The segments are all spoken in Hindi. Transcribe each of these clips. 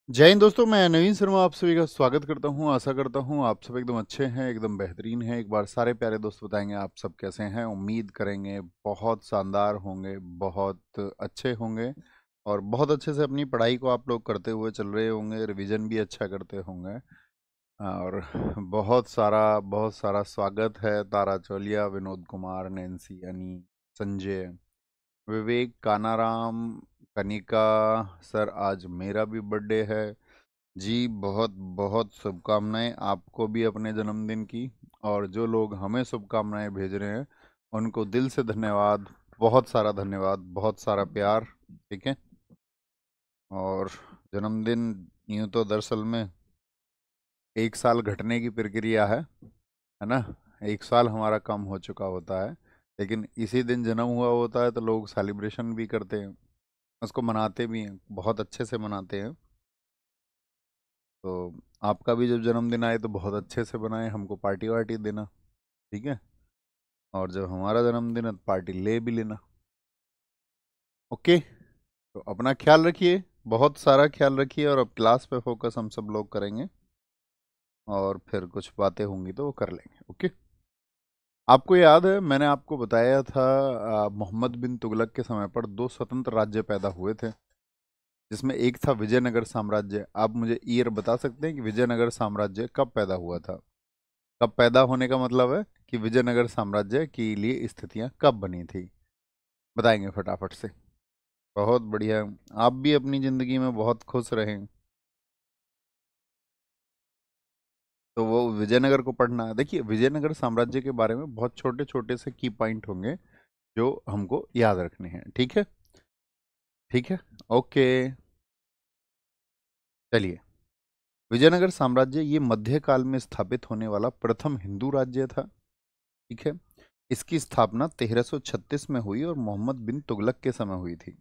जय हिंद दोस्तों। मैं नवीन शर्मा आप सभी का स्वागत करता हूं। आशा करता हूं आप सब एकदम अच्छे हैं, एकदम बेहतरीन हैं। एक बार सारे प्यारे दोस्त बताएंगे आप सब कैसे हैं। उम्मीद करेंगे बहुत शानदार होंगे, बहुत अच्छे होंगे और बहुत अच्छे से अपनी पढ़ाई को आप लोग करते हुए चल रहे होंगे। रिवीजन भी अच्छा करते होंगे और बहुत सारा स्वागत है तारा चौलिया, विनोद कुमार, नैन्सी, अनी, संजय, विवेक, कानाराम, कनिका। सर आज मेरा भी बर्थडे है जी। बहुत बहुत शुभकामनाएं आपको भी अपने जन्मदिन की। और जो लोग हमें शुभकामनाएं भेज रहे हैं उनको दिल से धन्यवाद, बहुत सारा धन्यवाद, बहुत सारा प्यार। ठीक है। और जन्मदिन यूं तो दरअसल में एक साल घटने की प्रक्रिया है ना। एक साल हमारा कम हो चुका होता है, लेकिन इसी दिन जन्म हुआ होता है तो लोग सेलिब्रेशन भी करते हैं, उसको मनाते भी हैं, बहुत अच्छे से मनाते हैं। तो आपका भी जब जन्मदिन आए तो बहुत अच्छे से बनाए, हमको पार्टी वार्टी देना। ठीक है। और जब हमारा जन्मदिन है तो पार्टी ले भी लेना। ओके। तो अपना ख्याल रखिए, बहुत सारा ख्याल रखिए। और अब क्लास पे फोकस हम सब लोग करेंगे और फिर कुछ बातें होंगी तो वो कर लेंगे। ओके। आपको याद है मैंने आपको बताया था मोहम्मद बिन तुगलक के समय पर दो स्वतंत्र राज्य पैदा हुए थे, जिसमें एक था विजयनगर साम्राज्य। आप मुझे ईयर बता सकते हैं कि विजयनगर साम्राज्य कब पैदा हुआ था। कब पैदा होने का मतलब है कि विजयनगर साम्राज्य के लिए स्थितियां कब बनी थी। बताएंगे फटाफट से। बहुत बढ़िया। आप भी अपनी जिंदगी में बहुत खुश रहें तो वो विजयनगर को पढ़ना है। देखिए, विजयनगर साम्राज्य के बारे में बहुत छोटे छोटे से की पॉइंट होंगे जो हमको याद रखने हैं। ठीक है। ठीक है। ओके। चलिए। विजयनगर साम्राज्य ये मध्यकाल में स्थापित होने वाला प्रथम हिंदू राज्य था। ठीक है। इसकी स्थापना 1336 में हुई और मोहम्मद बिन तुगलक के समय हुई थी।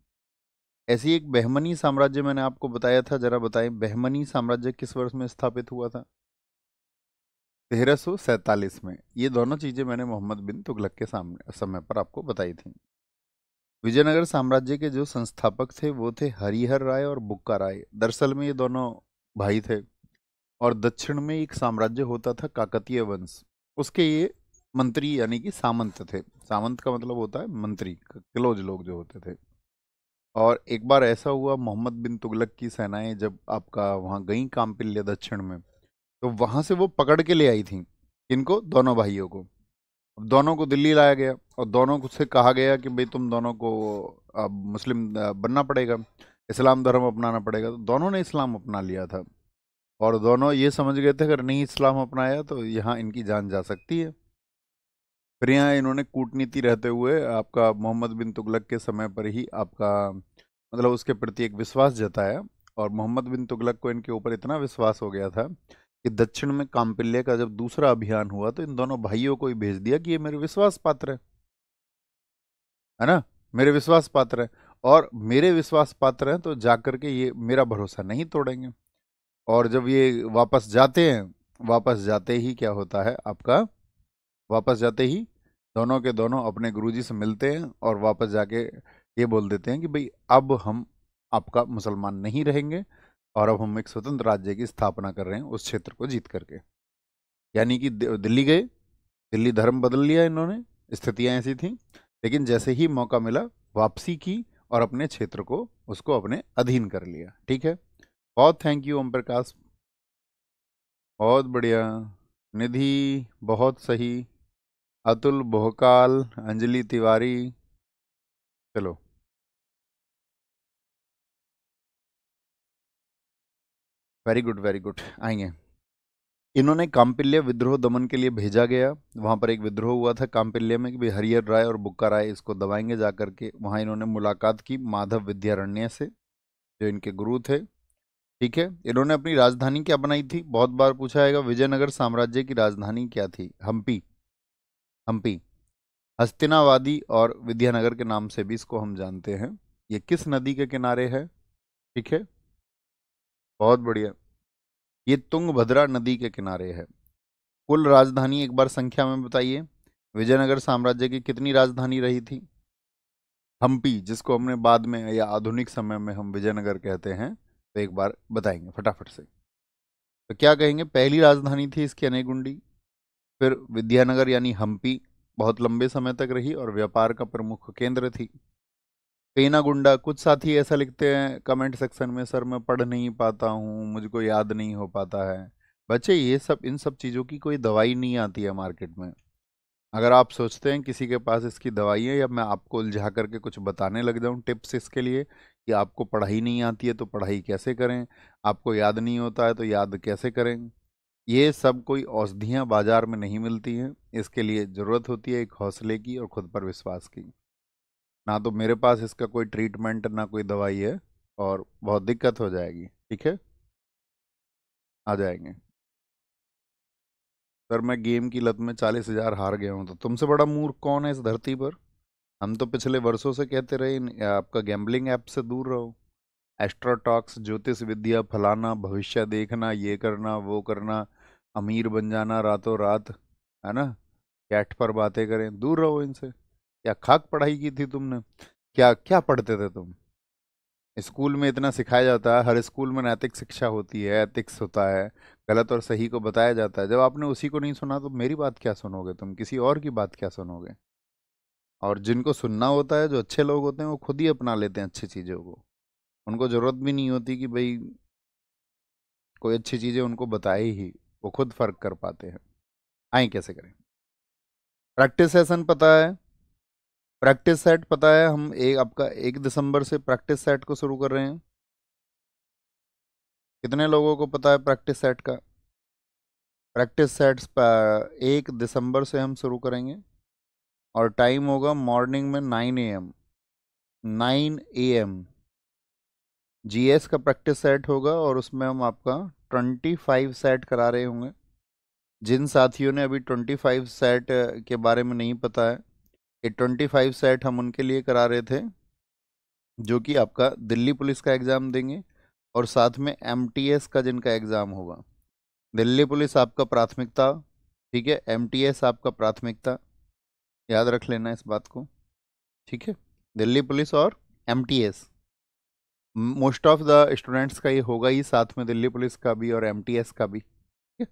ऐसी एक बहमनी साम्राज्य मैंने आपको बताया था, जरा बताएं बहमनी साम्राज्य किस वर्ष में स्थापित हुआ था। 1347 में। ये दोनों चीजें मैंने मोहम्मद बिन तुगलक के सामने समय पर आपको बताई थी। विजयनगर साम्राज्य के जो संस्थापक थे वो थे हरिहर राय और बुक्का राय। दरअसल में ये दोनों भाई थे। और दक्षिण में एक साम्राज्य होता था काकतीय वंश, उसके ये मंत्री यानी कि सामंत थे। सामंत का मतलब होता है मंत्री, क्लोज लोग जो होते थे। और एक बार ऐसा हुआ, मोहम्मद बिन तुगलक की सेनाएं जब आपका वहां गई काम्पिल्य दक्षिण में, तो वहां से वो पकड़ के ले आई थी इनको, दोनों भाइयों को। अब दोनों को दिल्ली लाया गया और दोनों को से कहा गया कि भाई तुम दोनों को अब मुस्लिम बनना पड़ेगा, इस्लाम धर्म अपनाना पड़ेगा। तो दोनों ने इस्लाम अपना लिया था और दोनों ये समझ गए थे अगर नहीं इस्लाम अपनाया तो यहाँ इनकी जान जा सकती है। फिर यहाँ इन्होंने कूटनीति रहते हुए आपका मोहम्मद बिन तुगलक के समय पर ही आपका मतलब उसके प्रति एक विश्वास जताया। और मोहम्मद बिन तुगलक को इनके ऊपर इतना विश्वास हो गया था कि दक्षिण में काम्पिल्य का जब दूसरा अभियान हुआ तो इन दोनों भाइयों को ही भेज दिया कि ये मेरे विश्वास पात्र है ना, मेरे विश्वास पात्र है। और मेरे विश्वास पात्र हैं तो जाकर के ये मेरा भरोसा नहीं तोड़ेंगे। और जब ये वापस जाते हैं, वापस जाते ही क्या होता है आपका, वापस जाते ही दोनों के दोनों अपने गुरुजी से मिलते हैं और वापस जाके ये बोल देते हैं कि भाई अब हम आपका मुसलमान नहीं रहेंगे और अब हम एक स्वतंत्र राज्य की स्थापना कर रहे हैं उस क्षेत्र को जीत करके। यानी कि दिल्ली गए, दिल्ली धर्म बदल लिया इन्होंने, स्थितियां ऐसी थी। लेकिन जैसे ही मौका मिला वापसी की और अपने क्षेत्र को उसको अपने अधीन कर लिया। ठीक है। बहुत थैंक यू ओम प्रकाश। बहुत बढ़िया। निधि बहुत सही। अतुल भोकाल, अंजलि तिवारी। चलो। Very good very good. आएंगे। इन्होंने काम्पिल्य विद्रोह दमन के लिए भेजा गया। वहां पर एक विद्रोह हुआ था काम्पिल्य में कि भाई हरिहर राय और बुक्का राय इसको दबाएंगे जा करके। वहां इन्होंने मुलाकात की माधव विद्यारण्य से, जो इनके गुरु थे। ठीक है। इन्होंने अपनी राजधानी क्या बनाई थी, बहुत बार पूछा जाएगा। विजयनगर साम्राज्य की राजधानी क्या थी? हम्पी। हम्पी। हस्तिनावादी और विद्यानगर के नाम से भी इसको हम जानते हैं। ये किस नदी के किनारे है? ठीक है। बहुत बढ़िया। ये तुंगभद्रा नदी के किनारे है। कुल राजधानी एक बार संख्या में बताइए, विजयनगर साम्राज्य की कितनी राजधानी रही थी? हम्पी, जिसको हमने बाद में या आधुनिक समय में हम विजयनगर कहते हैं, तो एक बार बताएंगे फटाफट से। तो क्या कहेंगे, पहली राजधानी थी इसकी अनेगुंडी, फिर विद्यानगर यानी हम्पी बहुत लंबे समय तक रही और व्यापार का प्रमुख केंद्र थी। पेनागुंडा, कुछ साथी ऐसा लिखते हैं कमेंट सेक्शन में, सर मैं पढ़ नहीं पाता हूँ, मुझको याद नहीं हो पाता है। बच्चे ये सब, इन सब चीज़ों की कोई दवाई नहीं आती है मार्केट में। अगर आप सोचते हैं किसी के पास इसकी दवाई है, या मैं आपको उलझा करके कुछ बताने लग जाऊं टिप्स इसके लिए कि आपको पढ़ाई नहीं आती है तो पढ़ाई कैसे करें, आपको याद नहीं होता है तो याद कैसे करें, ये सब कोई औषधियाँ बाजार में नहीं मिलती हैं। इसके लिए ज़रूरत होती है एक हौसले की और खुद पर विश्वास की। ना तो मेरे पास इसका कोई ट्रीटमेंट ना कोई दवाई है, और बहुत दिक्कत हो जाएगी। ठीक है, आ जाएंगे। सर मैं गेम की लत में 40,000 हार गया हूँ। तो तुमसे बड़ा मूर्ख कौन है इस धरती पर? हम तो पिछले वर्षों से कहते रहे आपका गैम्बलिंग ऐप से दूर रहो। एस्ट्रोटॉक्स, ज्योतिष विद्या, फलाना, भविष्य देखना, ये करना वो करना, अमीर बन जाना रातों रात, है ना, कैट पर बातें करें, दूर रहो इनसे। क्या खाक पढ़ाई की थी तुमने? क्या क्या पढ़ते थे तुम? स्कूल में इतना सिखाया जाता है, हर स्कूल में नैतिक शिक्षा होती है, एथिक्स होता है, गलत और सही को बताया जाता है। जब आपने उसी को नहीं सुना तो मेरी बात क्या सुनोगे तुम, किसी और की बात क्या सुनोगे? और जिनको सुनना होता है, जो अच्छे लोग होते हैं, वो खुद ही अपना लेते हैं अच्छी चीज़ों को। उनको ज़रूरत भी नहीं होती कि भाई कोई अच्छी चीज़ें उनको बताए ही, वो खुद फर्क कर पाते हैं। आए कैसे करें? प्रैक्टिस सेशन पता है, प्रैक्टिस सेट पता है, हम एक आपका 1 दिसंबर से प्रैक्टिस सेट को शुरू कर रहे हैं। कितने लोगों को पता है प्रैक्टिस सेट का? प्रैक्टिस सेट्स 1 दिसंबर से हम शुरू करेंगे, और टाइम होगा मॉर्निंग में 9 AM। 9 AM जीएस का प्रैक्टिस सेट होगा, और उसमें हम आपका 25 सेट करा रहे होंगे। जिन साथियों ने अभी 25 सेट के बारे में नहीं पता है, ये 25 सेट हम उनके लिए करा रहे थे जो कि आपका दिल्ली पुलिस का एग्ज़ाम देंगे, और साथ में एमटीएस का जिनका एग्ज़ाम होगा। दिल्ली पुलिस आपका प्राथमिकता, ठीक है, एमटीएस आपका प्राथमिकता, याद रख लेना इस बात को। ठीक है, दिल्ली पुलिस और MTS, most of the students का ये होगा ही, साथ में दिल्ली पुलिस का भी और एमटीएस का भी, ठीक है,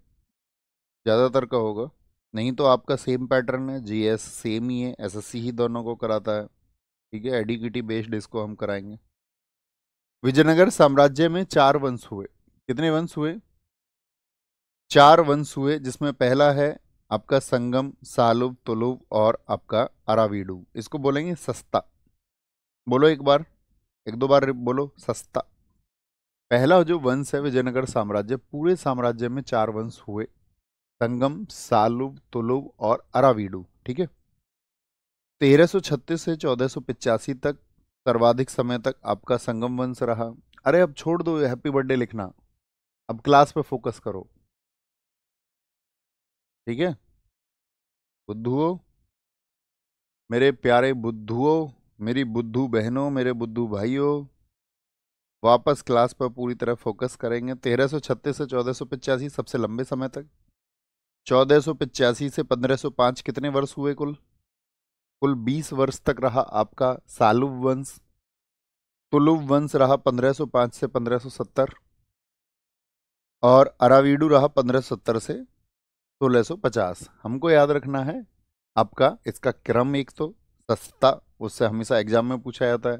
ज़्यादातर का होगा। नहीं तो आपका सेम पैटर्न है, जीएस सेम ही है, एसएससी ही दोनों को कराता है। ठीक है, एडीक्यूटी बेस्ड इसको हम कराएंगे। विजयनगर साम्राज्य में 4 वंश हुए। कितने वंश हुए? 4 वंश हुए, जिसमें पहला है आपका संगम, सालुब, तुलुब और आपका अरावीडू। इसको बोलेंगे सस्ता। बोलो एक बार, एक दो बार बोलो, सस्ता। पहला जो वंश है विजयनगर साम्राज्य, पूरे साम्राज्य में 4 वंश हुए, संगम, सालुब, तुलुब और अरावीडू। ठीक है, 1336 से 1485 तक सर्वाधिक समय तक आपका संगम वंश रहा। अरे अब छोड़ दो हैप्पी बर्थडे लिखना, अब क्लास पे फोकस करो। ठीक है, बुद्धुओं, मेरे प्यारे बुद्धुओं, मेरी बुद्धू बहनों, मेरे बुद्धू भाइयों, वापस क्लास पर पूरी तरह फोकस करेंगे। 1336 से 1485 सबसे लंबे समय तक, 1485 से 1505 कितने वर्ष हुए कुल? कुल 20 वर्ष तक रहा आपका सालुब वंश। तुलुब वंश रहा 1505 से 1570, और अरावीडू रहा 1570 से 1650। हमको याद रखना है आपका इसका क्रम, एक तो सस्ता, उससे हमेशा एग्जाम में पूछा जाता है।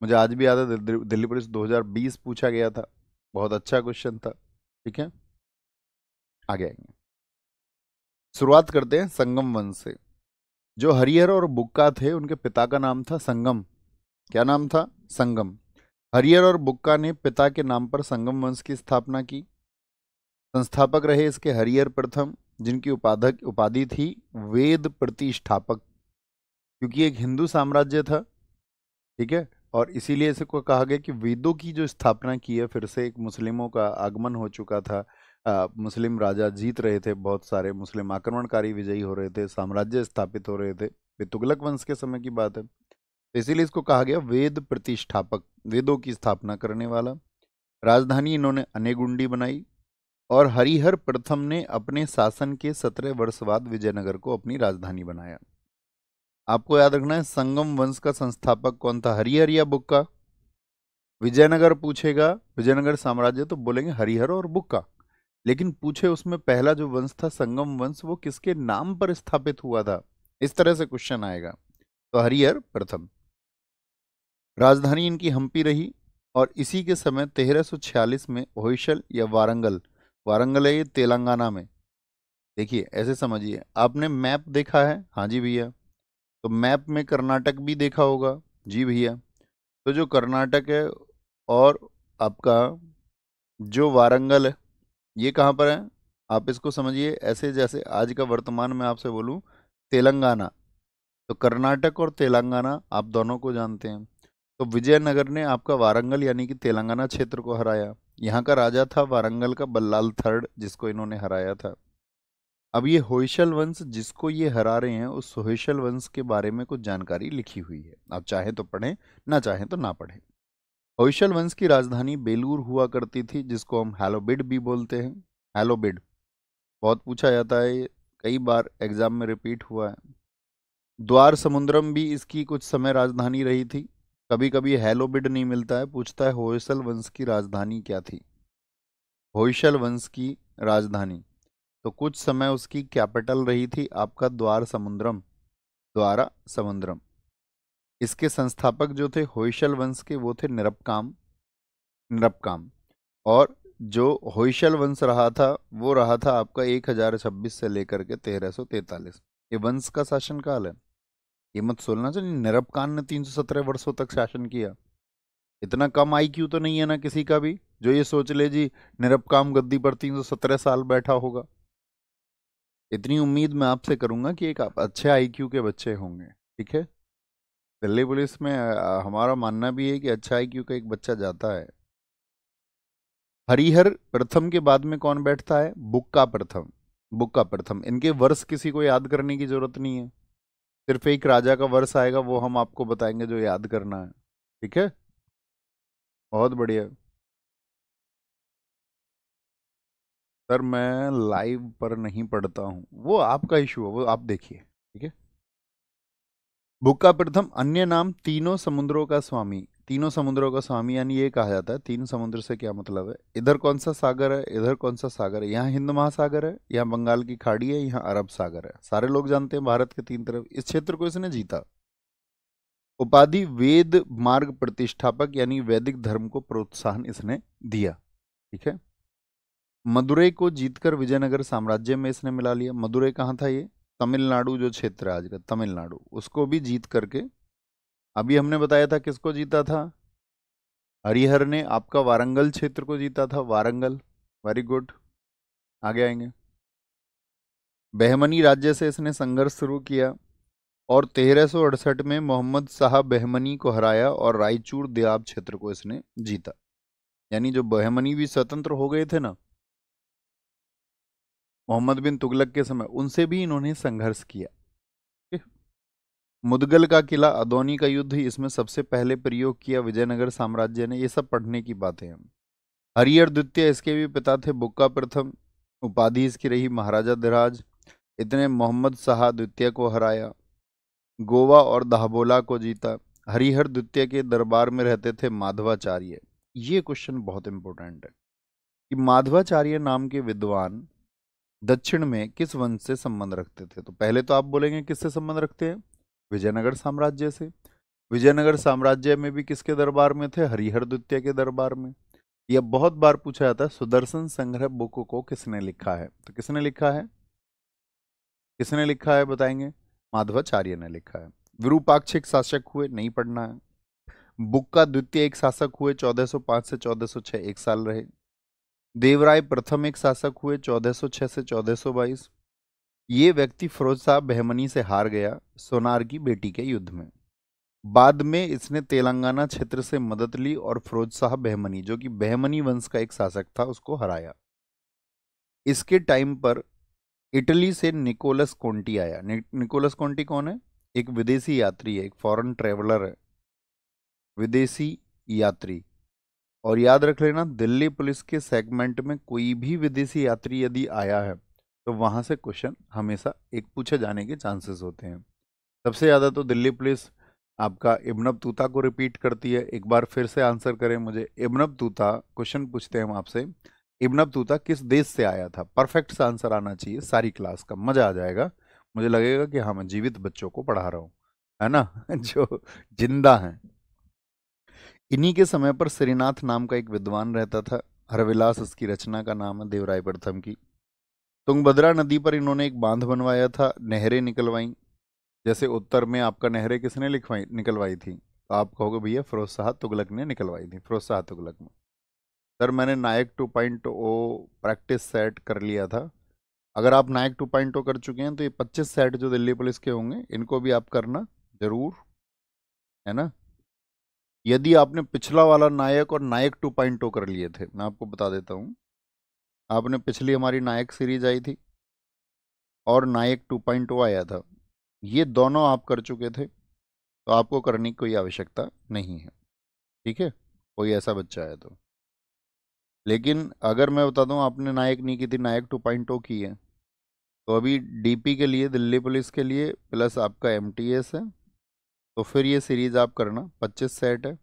मुझे आज भी याद है, दिल्ली पुलिस 2020 पूछा गया था, बहुत अच्छा क्वेश्चन था। ठीक है, आगे आएंगे। शुरुआत करते हैं संगम वंश से। जो हरिहर और बुक्का थे, उनके पिता का नाम था संगम। क्या नाम था? संगम। हरिहर और बुक्का ने पिता के नाम पर संगम वंश की स्थापना की। संस्थापक रहे इसके हरिहर प्रथम, जिनकी उपाधक उपाधि थी वेद प्रतिष्ठापक, क्योंकि एक हिंदू साम्राज्य था। ठीक है, और इसीलिए इसे को कहा गया कि वेदों की जो स्थापना की है, फिर से एक मुस्लिमों का आगमन हो चुका था। मुस्लिम राजा जीत रहे थे, बहुत सारे मुस्लिम आक्रमणकारी विजयी हो रहे थे, साम्राज्य स्थापित हो रहे थे। ये तुगलक वंश के समय की बात है, तो इसीलिए इसको कहा गया वेद प्रतिष्ठापक, वेदों की स्थापना करने वाला। राजधानी इन्होंने अनेगुंडी बनाई, और हरिहर प्रथम ने अपने शासन के 17 वर्ष बाद विजयनगर को अपनी राजधानी बनाया। आपको याद रखना है संगम वंश का संस्थापक कौन था, हरिहर या बुक्का? विजयनगर पूछेगा, विजयनगर साम्राज्य, तो बोलेंगे हरिहर और बुक्का। लेकिन पूछे उसमें पहला जो वंश था संगम वंश, वो किसके नाम पर स्थापित हुआ था, इस तरह से क्वेश्चन आएगा। तो हरिहर प्रथम। राजधानी इनकी हम्पी रही, और इसी के समय 1346 में होयसल या वारंगल, वारंगल है ये तेलंगाना में। देखिए ऐसे समझिए, आपने मैप देखा है, हाँ जी भैया, तो मैप में कर्नाटक भी देखा होगा, जी भैया। तो जो कर्नाटक है और आपका जो वारंगल है, ये कहाँ पर है, आप इसको समझिए ऐसे जैसे आज का वर्तमान में आपसे बोलूं तेलंगाना। तो कर्नाटक और तेलंगाना आप दोनों को जानते हैं। तो विजयनगर ने आपका वारंगल यानी कि तेलंगाना क्षेत्र को हराया। यहाँ का राजा था वारंगल का बल्लाल थर्ड, जिसको इन्होंने हराया था। अब ये होयसल वंश जिसको ये हरा रहे हैं, उस होयसल वंश के बारे में कुछ जानकारी लिखी हुई है, आप चाहें तो पढ़ें, ना चाहें तो ना पढ़ें। होयसल वंश की राजधानी बेलूर हुआ करती थी, जिसको हम हैलोबिड भी बोलते हैं। हैलोबिड बहुत पूछा जाता है, ये कई बार एग्जाम में रिपीट हुआ है। द्वार समुद्रम भी इसकी कुछ समय राजधानी रही थी। कभी कभी हैलोबिड नहीं मिलता है, पूछता है होयसल वंश की राजधानी क्या थी। होयसल वंश की राजधानी, तो कुछ समय उसकी कैपिटल रही थी आपका द्वार समुद्रम, द्वारा समुद्रम। इसके संस्थापक जो थे होयसल वंश के, वो थे निरपकाम, निरपकाम। और जो होयसल वंश रहा था, वो रहा था आपका 1026 से लेकर के 1343। ये वंश का शासन काल है, ये मत सोचना चाहिए निरपकान ने 317 वर्षों तक शासन किया। इतना कम आईक्यू तो नहीं है ना किसी का भी जो ये सोच ले जी निरपकाम गद्दी पर 317 साल बैठा होगा। इतनी उम्मीद मैं आपसे करूंगा कि एक आप अच्छे आईक्यू के बच्चे होंगे, ठीक है। दिल्ली पुलिस में हमारा मानना भी है कि अच्छा आईक्यू का एक बच्चा जाता है। हरिहर प्रथम के बाद में कौन बैठता है, बुक्का प्रथम। बुक्का प्रथम, इनके वर्ष किसी को याद करने की जरूरत नहीं है, सिर्फ एक राजा का वर्ष आएगा, वो हम आपको बताएंगे जो याद करना है, ठीक है। बहुत बढ़िया। सर मैं लाइव पर नहीं पढ़ता हूँ, वो आपका इशू है, वो आप देखिए, ठीक है। बुक्का प्रथम अन्य नाम तीनों समुद्रों का स्वामी। तीनों समुद्रों का स्वामी यानी ये कहा जाता है, तीन समुद्र से क्या मतलब है, इधर कौन सा सागर है, इधर कौन सा सागर है, यहाँ हिंद महासागर है, यहाँ बंगाल की खाड़ी है, यहाँ अरब सागर है, सारे लोग जानते हैं भारत के तीन तरफ, इस क्षेत्र को इसने जीता। उपाधि वेद मार्ग प्रतिष्ठापक यानी वैदिक धर्म को प्रोत्साहन इसने दिया, ठीक है। मदुरई को जीतकर विजयनगर साम्राज्य में इसने मिला लिया। मदुरई कहाँ था ये, तमिलनाडु जो क्षेत्र है आज का तमिलनाडु, उसको भी जीत करके, अभी हमने बताया था किसको जीता था, हरिहर ने आपका वारंगल क्षेत्र को जीता था, वारंगल, वेरी गुड। आगे आएंगे, बहमनी राज्य से इसने संघर्ष शुरू किया और 1368 में मोहम्मद शाह बहमनी को हराया और रायचूर देहात क्षेत्र को इसने जीता। यानी जो बहमनी भी स्वतंत्र हो गए थे ना मोहम्मद बिन तुगलक के समय, उनसे भी इन्होंने संघर्ष किया। मुदगल का किला, अदौनी का युद्ध, इसमें सबसे पहले प्रयोग किया विजयनगर साम्राज्य ने, ये सब पढ़ने की बातें हैं। हरिहर द्वितीय इसके भी पिता थे, बुक्का प्रथम, उपाधि इसकी रही महाराजा धीराज। इतने मोहम्मद शाह द्वितीय को हराया, गोवा और दाहबोला को जीता। हरिहर द्वितीय के दरबार में रहते थे माधवाचार्य। ये क्वेश्चन बहुत इंपॉर्टेंट है कि माधवाचार्य नाम के विद्वान दक्षिण में किस वंश से संबंध रखते थे। तो पहले तो आप बोलेंगे किससे संबंध रखते हैं, विजयनगर साम्राज्य से। विजयनगर साम्राज्य में भी किसके दरबार में थे, हरिहर द्वितीय के दरबार में। यह बहुत बार पूछा जाता है, सुदर्शन संग्रह बुक को किसने लिखा है, तो किसने लिखा है, किसने लिखा है बताएंगे, माधवाचार्य ने लिखा है। विरूपाक्षिक शासक हुए, नहीं पढ़ना है। बुक्का द्वितीय एक शासक हुए, 1405 से 1406 एक साल रहे। देवराय प्रथम एक शासक हुए, 1406 से 1422। ये व्यक्ति फिरोज शाह बहमनी से हार गया सोनार की बेटी के युद्ध में। बाद में इसने तेलंगाना क्षेत्र से मदद ली और फिरोज शाह बहमनी, जो कि बहमनी वंश का एक शासक था, उसको हराया। इसके टाइम पर इटली से निकोलस कोंटी आया। निकोलस कोंटी कौन है, एक विदेशी यात्री है, एक फॉरेन ट्रेवलर है, विदेशी यात्री। और याद रख लेना, दिल्ली पुलिस के सेगमेंट में कोई भी विदेशी यात्री यदि आया है तो वहां से क्वेश्चन हमेशा एक पूछे जाने के चांसेस होते हैं। सबसे ज़्यादा तो दिल्ली पुलिस आपका इब्न बतूता को रिपीट करती है। एक बार फिर से आंसर करें मुझे। इब्न बतूता, क्वेश्चन पूछते हैं हम आपसे, इब्न बतूता किस देश से आया था? परफेक्ट सा आंसर आना चाहिए सारी क्लास का, मजा आ जाएगा। मुझे लगेगा कि हाँ मैं जीवित बच्चों को पढ़ा रहा हूँ, है ना जो जिंदा हैं। इन्हीं के समय पर श्रीनाथ नाम का एक विद्वान रहता था। हरविलास इसकी रचना का नाम है, देवराय प्रथम की। तुंगभद्रा नदी पर इन्होंने एक बांध बनवाया था, नहरें निकलवाई। जैसे उत्तर में आपका नहरें किसने लिखवाई निकलवाई थी, तो आप कहोगे भैया फिरोज शाह तुगलक ने निकलवाई थी, फिरोज शाह तुगलक ने। सर मैंने नायक 2.0 प्रैक्टिस सेट कर लिया था। अगर आप नायक 2.0 कर चुके हैं तो ये 25 सेट जो दिल्ली पुलिस के होंगे इनको भी आप करना जरूर, है ना। यदि आपने पिछला वाला नायक और नायक 2.0 कर लिए थे, मैं आपको बता देता हूँ, आपने पिछली हमारी नायक सीरीज आई थी और नायक 2.0 आया था, ये दोनों आप कर चुके थे, तो आपको करने की कोई आवश्यकता नहीं है। ठीक है, कोई ऐसा बच्चा है तो। लेकिन अगर मैं बता दूं आपने नायक नहीं की थी, नायक 2.0 की है, तो अभी डीपी के लिए, दिल्ली पुलिस के लिए प्लस आपका एमटीएस है, तो फिर ये सीरीज आप करना। 25 सेट है,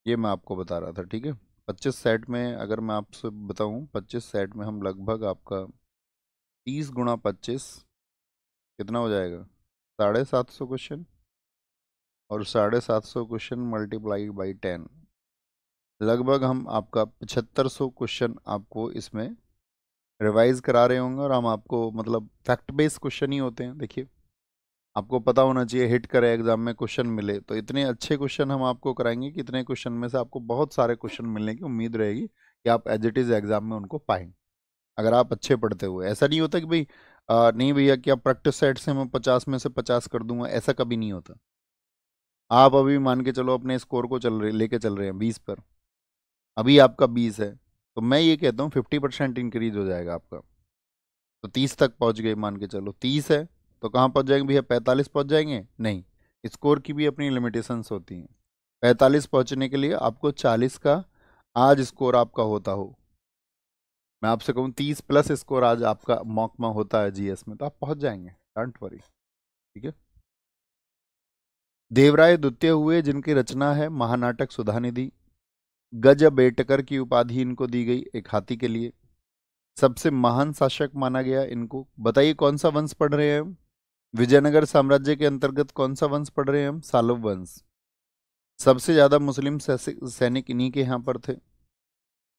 ये मैं आपको बता रहा था। ठीक है, 25 सेट में अगर मैं आपसे बताऊं, 25 सेट में हम लगभग आपका 30 × 25 कितना हो जाएगा? 750 क्वेश्चन, और 750 क्वेश्चन मल्टीप्लाई बाई 10, लगभग हम आपका 7500 क्वेश्चन आपको इसमें रिवाइज करा रहे होंगे। और हम आपको मतलब फैक्ट बेस्ड क्वेश्चन ही होते हैं, देखिए आपको पता होना चाहिए, हिट करे एग्जाम में क्वेश्चन मिले, तो इतने अच्छे क्वेश्चन हम आपको कराएंगे कि इतने क्वेश्चन में से आपको बहुत सारे क्वेश्चन मिलने की उम्मीद रहेगी कि आप एज इट इज़ एग्जाम में उनको पाएंगे, अगर आप अच्छे पढ़ते हुए। ऐसा नहीं होता कि भाई नहीं भैया कि आप प्रैक्टिस सेट से मैं 50 में से 50 कर दूंगा, ऐसा कभी नहीं होता। आप अभी मान के चलो अपने स्कोर को लेके चल रहे हैं 20 पर, अभी आपका 20 है, तो मैं ये कहता हूँ 50% इंक्रीज हो जाएगा आपका। तो 30 तक पहुंच गए, मान के चलो 30 है, तो कहाँ पहुंच जाएंगे भैया? 45 पहुंच जाएंगे? नहीं, स्कोर की भी अपनी लिमिटेशंस होती हैं। 45 पहुंचने के लिए आपको 40 का आज स्कोर आपका होता हो, मैं आपसे कहूँ 30 प्लस स्कोर आज आपका मॉक में होता है जीएस में, तो आप पहुंच जाएंगे, डोंट वरी। ठीक है। देवराय द्वितीय हुए जिनकी रचना है महानाटक सुधानिधि। गज बेटकर की उपाधि इनको दी गई एक हाथी के लिए। सबसे महान शासक माना गया इनको। बताइए कौन सा वंश पढ़ रहे हैं हम? विजयनगर साम्राज्य के अंतर्गत कौन सा वंश पढ़ रहे हैं हम? सालव वंश। सबसे ज्यादा मुस्लिम सैनिक इन्हीं के यहाँ पर थे।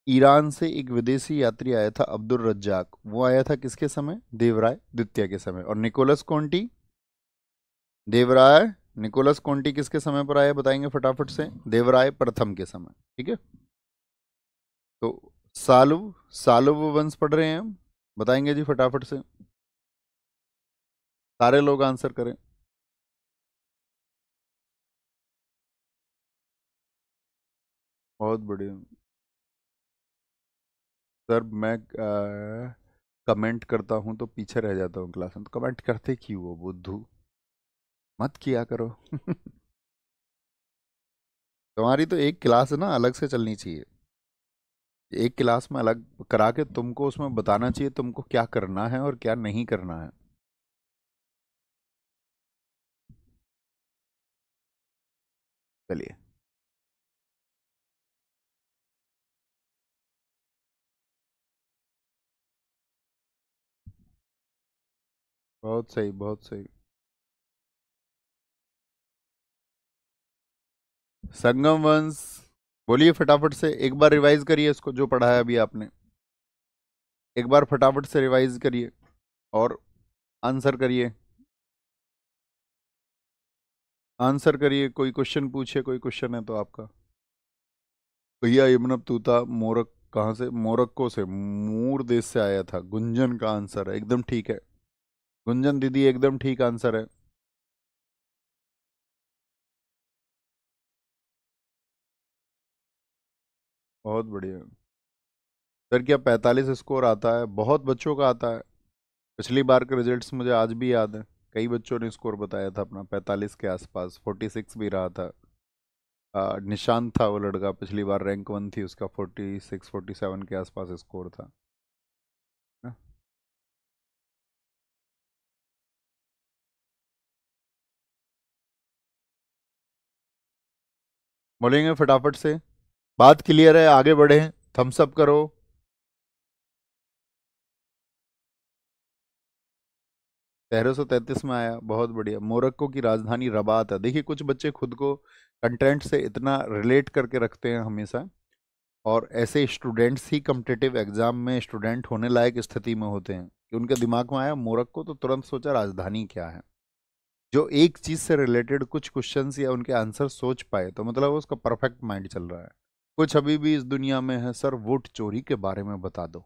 ईरान से एक विदेशी यात्री आया था अब्दुल रज्जाक, वो आया था किसके समय? देवराय द्वितीय के समय। और निकोलस कॉन्टी, देवराय निकोलस कॉन्टी किसके समय पर आया बताएंगे फटाफट से? देवराय प्रथम के समय। ठीक है, तो सालव सालव वंश पढ़ रहे हैं हम, बताएंगे जी फटाफट से, सारे लोग आंसर करें। बहुत बढ़िया। सर मैं कमेंट करता हूँ तो पीछे रह जाता हूँ क्लास में, तो कमेंट करते क्यों हो बुद्धू, मत किया करो तुम्हारी तो एक क्लास ना अलग से चलनी चाहिए, एक क्लास में अलग करा के तुमको उसमें बताना चाहिए तुमको क्या करना है और क्या नहीं करना है। चलिए, बहुत सही बहुत सही। संगम वंश, बोलिए फटाफट से, एक बार रिवाइज करिए इसको जो पढ़ा है अभी आपने, एक बार फटाफट से रिवाइज करिए और आंसर करिए। आंसर करिए, कोई क्वेश्चन पूछे, कोई क्वेश्चन है तो आपका। भैया इब्न बतूता मोरक, कहाँ से? मोरक्को से, मूर देश से आया था। गुंजन का आंसर है, एकदम ठीक है। गुंजन दीदी एकदम ठीक आंसर है। बहुत बढ़िया। सर क्या 45 स्कोर आता है? बहुत बच्चों का आता है। पिछली बार के रिजल्ट्स मुझे आज भी याद है, कई बच्चों ने स्कोर बताया था अपना 45 के आसपास, 46 भी रहा था। निशांत था वो लड़का, पिछली बार रैंक 1 थी उसका, 46 47 के आसपास स्कोर था ना। बोलेंगे फटाफट से? बात क्लियर है? आगे बढ़े, थम्स अप करो। 1333 में आया, बहुत बढ़िया। मोरक्को की राजधानी रबात है। देखिए कुछ बच्चे खुद को कंटेंट से इतना रिलेट करके रखते हैं हमेशा, और ऐसे स्टूडेंट्स ही कम्पिटिटिव एग्जाम में स्टूडेंट होने लायक स्थिति में होते हैं कि उनके दिमाग में आया मोरक्को, तो तुरंत सोचा राजधानी क्या है। जो एक चीज से रिलेटेड कुछ क्वेश्चंस या उनके आंसर सोच पाए तो मतलब उसका परफेक्ट माइंड चल रहा है। कुछ अभी भी इस दुनिया में है सर, वोट चोरी के बारे में बता दो।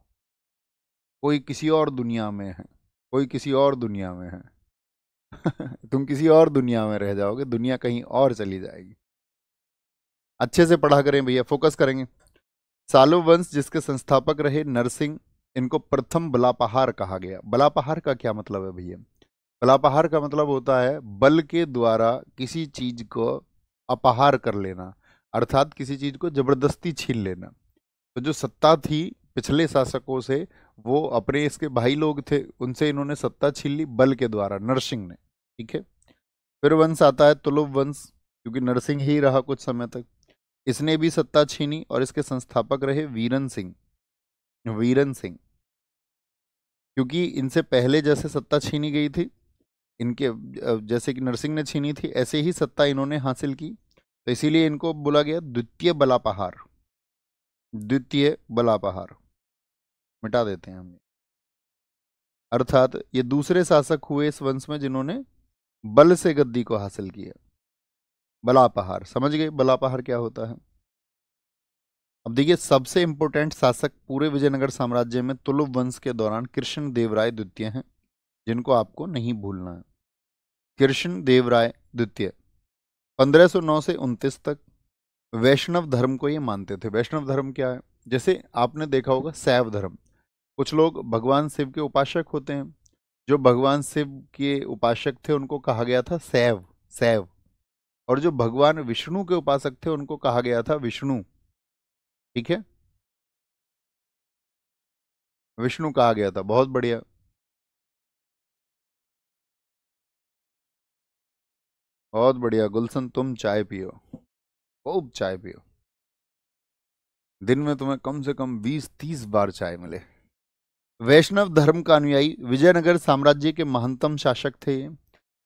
कोई किसी और दुनिया में है, कोई किसी और दुनिया में है। तुम किसी और दुनिया में रह जाओगे, दुनिया कहीं और चली जाएगी। अच्छे से पढ़ा करें भैया, फोकस करेंगे। सालो वंश जिसके संस्थापक रहे नरसिंह, इनको प्रथम बलापहार कहा गया। बलापहार का क्या मतलब है भैया? बलापहार का मतलब होता है बल के द्वारा किसी चीज को अपहार कर लेना, अर्थात किसी चीज को जबरदस्ती छीन लेना। तो जो सत्ता थी पिछले शासकों से, वो अपने इसके भाई लोग थे, उनसे इन्होंने सत्ता छीन ली बल के द्वारा, नरसिंह ने। ठीक है। फिर वंश आता है तुलुप वंश, क्योंकि नरसिंह ही रहा कुछ समय तक। इसने भी सत्ता छीनी और इसके संस्थापक रहे वीरन सिंह। वीरन सिंह, क्योंकि इनसे पहले जैसे सत्ता छीनी गई थी इनके, जैसे कि नरसिंह ने छीनी थी, ऐसे ही सत्ता इन्होंने हासिल की, तो इसीलिए इनको बोला गया द्वितीय बलापहार। द्वितीय बलापहार मिटा देते हैं हम। अर्थात ये दूसरे शासक हुए इस वंश में जिन्होंने बल से गद्दी को हासिल किया। बलापहार समझ गए, बलापहार क्या होता है? अब देखिए सबसे इंपॉर्टेंट शासक पूरे विजयनगर साम्राज्य में तुलुप वंश के दौरान कृष्ण देवराय द्वितीय हैं, जिनको आपको नहीं भूलना है। कृष्ण देवराय द्वितीय 1509 से 29 तक वैष्णव धर्म को ये मानते थे। वैष्णव धर्म क्या है? जैसे आपने देखा होगा शैव धर्म, कुछ लोग भगवान शिव के उपासक होते हैं। जो भगवान शिव के उपासक थे उनको कहा गया था शैव, शैव। और जो भगवान विष्णु के उपासक थे उनको कहा गया था विष्णु। ठीक है, विष्णु कहा गया था। बहुत बढ़िया। बहुत बढ़िया गुलशन, तुम चाय पियो, खूब चाय पियो। दिन में तुम्हें कम से कम 20-30 बार चाय मिले। वैष्णव धर्म का अनुयायी विजयनगर साम्राज्य के महानतम शासक थे ये।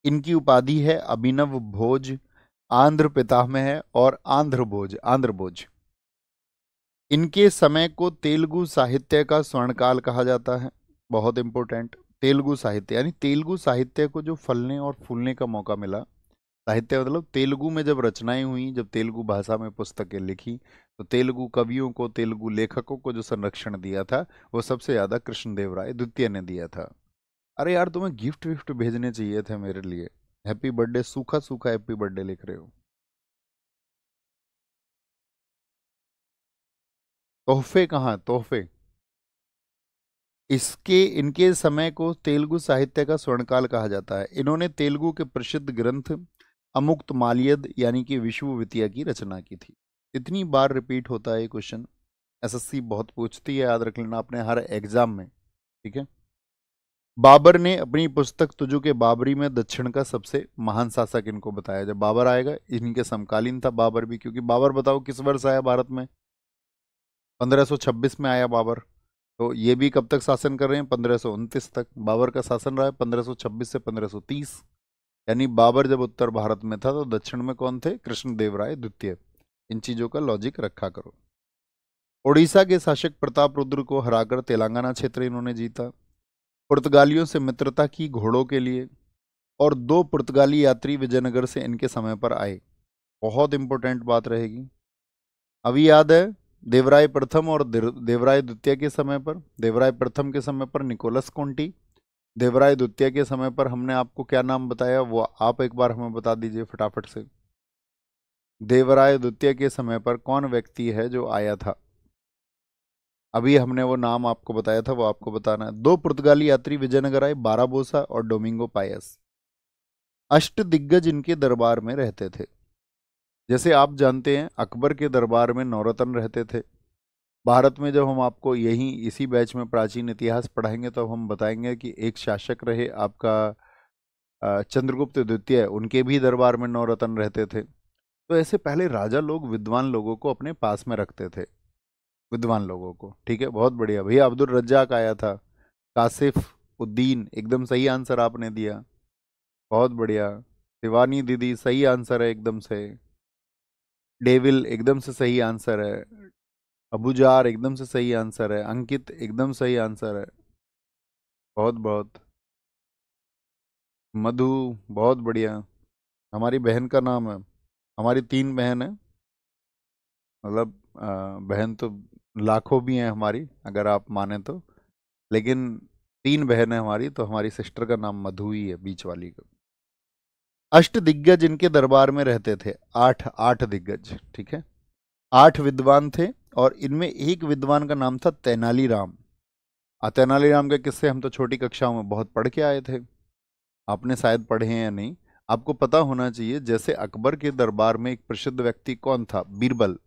इनकी उपाधि है अभिनव भोज, आंध्र पितामह है, और आंध्र भोज, आंध्र भोज। इनके समय को तेलुगु साहित्य का स्वर्णकाल कहा जाता है। बहुत इंपॉर्टेंट, तेलुगु साहित्य यानी तेलुगु साहित्य को जो फलने और फूलने का मौका मिला। साहित्य मतलब तेलुगु में जब रचनाएं हुई, जब तेलुगु भाषा में पुस्तकें लिखी, तो तेलुगु कवियों को, तेलुगु लेखकों को जो संरक्षण दिया था वो सबसे ज्यादा कृष्णदेवराय द्वितीय ने दिया था। अरे यार तुम्हें गिफ्ट विफ्ट भेजने चाहिए थे मेरे लिए। हैप्पी बर्थडे, सूखा सूखा हैप्पी बर्थडे लिख रहे हो। तोहफे कहाँ, तोहफे? इसके इनके समय को तेलुगु साहित्य का स्वर्णकाल कहा जाता है। इन्होंने तेलुगु के प्रसिद्ध ग्रंथ अमुक्त माल्यद यानी कि विश्वविद्या की रचना की थी। इतनी बार रिपीट होता है ये क्वेश्चन, एसएससी बहुत पूछती है, याद रख लेना अपने हर एग्जाम में। ठीक है। बाबर ने अपनी पुस्तक तुजु के बाबरी में दक्षिण का सबसे महान शासक इनको बताया। जब बाबर आएगा इनके समकालीन था बाबर भी, क्योंकि बाबर बताओ किस वर्ष आया भारत में? 1526 में आया बाबर। तो ये भी कब तक शासन कर रहे हैं? 1529 तक। बाबर का शासन रहा है 1526 से 1530। यानी बाबर जब उत्तर भारत में था तो दक्षिण में कौन थे? कृष्णदेवराय द्वितीय। इन चीजों का लॉजिक रखा करो। उड़ीसा के शासक प्रताप रुद्र को हराकर तेलंगाना क्षेत्र इन्होंने जीता। पुर्तगालियों से मित्रता की घोड़ों के लिए, और 2 पुर्तगाली यात्री विजयनगर से इनके समय पर आए। बहुत इंपॉर्टेंट बात रहेगी। अभी याद है देवराय प्रथम और देवराय द्वितीय के समय पर? देवराय प्रथम के समय पर निकोलस कोंटी, देवराय द्वितीय के समय पर हमने आपको क्या नाम बताया वो आप एक बार हमें बता दीजिए फटाफट से। देवराय द्वितीय के समय पर कौन व्यक्ति है जो आया था? अभी हमने वो नाम आपको बताया था, वो आपको बताना है। 2 पुर्तगाली यात्री विजयनगर आए, बाराबोसा और डोमिंगो पायस। अष्ट दिग्गज इनके दरबार में रहते थे। जैसे आप जानते हैं अकबर के दरबार में नौरत्न रहते थे। भारत में जब हम आपको यही इसी बैच में प्राचीन इतिहास पढ़ाएंगे तो हम बताएंगे कि एक शासक रहे आपका चंद्रगुप्त द्वितीय, उनके भी दरबार में नौरत्न रहते थे। तो ऐसे पहले राजा लोग विद्वान लोगों को अपने पास में रखते थे, विद्वान लोगों को। ठीक है, बहुत बढ़िया भैया। अब्दुल रज्जाक आया था, कासिफ उद्दीन, एकदम सही आंसर आपने दिया, बहुत बढ़िया। शिवानी दीदी सही आंसर है एकदम से। डेविल एकदम से सही आंसर है। अबूजार एकदम से सही आंसर है। अंकित एकदम सही आंसर है, बहुत बहुत। मधु बहुत बढ़िया। हमारी बहन का नाम है, हमारी 3 बहन है, मतलब बहन तो लाखों भी हैं हमारी अगर आप माने तो, लेकिन 3 बहन है हमारी, तो हमारी सिस्टर का नाम मधु ही है, बीच वाली का। अष्ट दिग्गज इनके दरबार में रहते थे, आठ आठ दिग्गज, ठीक है। 8 विद्वान थे, और इनमें एक विद्वान का नाम था तेनालीराम। तेनालीराम के किस्से हम तो छोटी कक्षाओं में बहुत पढ़ के आए थे, आपने शायद पढ़े हैं या नहीं। आपको पता होना चाहिए, जैसे अकबर के दरबार में एक प्रसिद्ध व्यक्ति कौन था, बीरबल,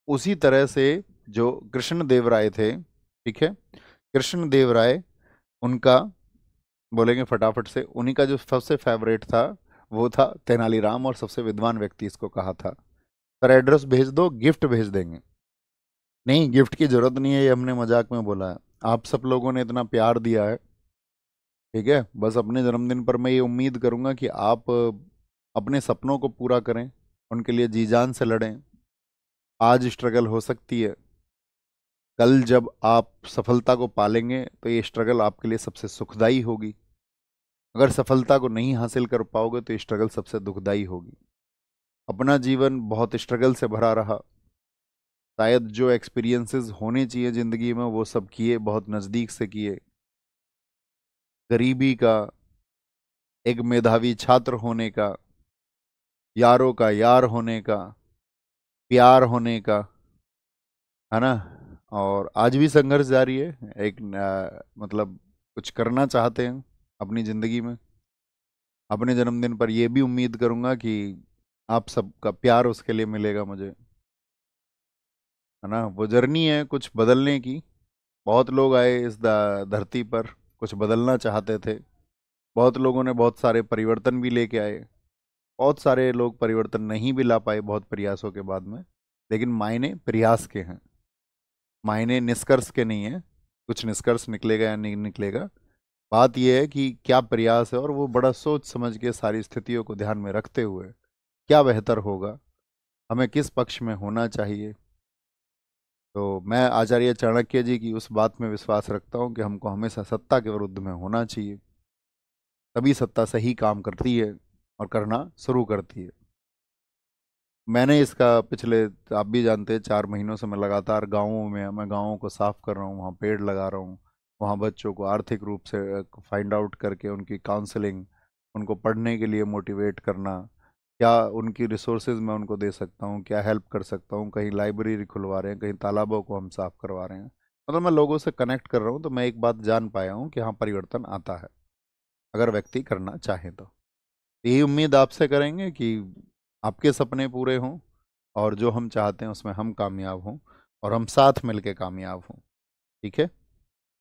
उसी तरह से जो कृष्ण देव राय थे, ठीक है, कृष्ण देव राय, उनका बोलेंगे फटाफट से, उन्हीं का जो सबसे फेवरेट था वो था तेनालीराम, और सबसे विद्वान व्यक्ति इसको कहा था। सर एड्रेस भेज दो, गिफ्ट भेज देंगे। नहीं, गिफ्ट की जरूरत नहीं है, ये हमने मजाक में बोला है। आप सब लोगों ने इतना प्यार दिया है, ठीक है, बस अपने जन्मदिन पर मैं ये उम्मीद करूंगा कि आप अपने सपनों को पूरा करें, उनके लिए जी जान से लड़ें। आज स्ट्रगल हो सकती है, कल जब आप सफलता को पालेंगे तो ये स्ट्रगल आपके लिए सबसे सुखदाई होगी। अगर सफलता को नहीं हासिल कर पाओगे तो ये स्ट्रगल सबसे दुखदाई होगी। अपना जीवन बहुत स्ट्रगल से भरा रहा, शायद जो एक्सपीरियंसेस होने चाहिए ज़िंदगी में वो सब किए, बहुत नज़दीक से किए। गरीबी का, एक मेधावी छात्र होने का, यारों का यार होने का, प्यार होने का, है ना। और आज भी संघर्ष जारी है, एक मतलब कुछ करना चाहते हैं अपनी ज़िंदगी में। अपने जन्मदिन पर यह भी उम्मीद करूंगा कि आप सबका प्यार उसके लिए मिलेगा मुझे, है ना। वो जर्नी है कुछ बदलने की। बहुत लोग आए इस धरती पर, कुछ बदलना चाहते थे, बहुत लोगों ने बहुत सारे परिवर्तन भी लेके आए। बहुत सारे लोग परिवर्तन नहीं भी ला पाए बहुत प्रयासों के बाद में, लेकिन मायने प्रयास के हैं, मायने निष्कर्ष के नहीं है। कुछ निष्कर्ष निकलेगा या नहीं निकलेगा, बात यह है कि क्या प्रयास है, और वो बड़ा सोच समझ के सारी स्थितियों को ध्यान में रखते हुए क्या बेहतर होगा, हमें किस पक्ष में होना चाहिए। तो मैं आचार्य चाणक्य जी की उस बात में विश्वास रखता हूँ कि हमको हमेशा सत्ता के विरुद्ध में होना चाहिए, तभी सत्ता सही काम करती है और करना शुरू करती है। मैंने इसका पिछले, आप भी जानते हैं, 4 महीनों से मैं लगातार गाँवों में, मैं गाँवों को साफ कर रहा हूँ, वहाँ पेड़ लगा रहा हूँ, वहाँ बच्चों को आर्थिक रूप से फाइंड आउट करके उनकी काउंसलिंग, उनको पढ़ने के लिए मोटिवेट करना, क्या उनकी रिसोर्सेज मैं उनको दे सकता हूँ, क्या हेल्प कर सकता हूँ। कहीं लाइब्रेरी खुलवा रहे हैं, कहीं तालाबों को हम साफ करवा रहे हैं, मतलब मैं लोगों से कनेक्ट कर रहा हूँ। तो मैं एक बात जान पाया हूँ कि हाँ, परिवर्तन आता है अगर व्यक्ति करना चाहे तो। यही उम्मीद आपसे करेंगे कि आपके सपने पूरे हों, और जो हम चाहते हैं उसमें हम कामयाब हों, और हम साथ मिलके कामयाब हों, ठीक है।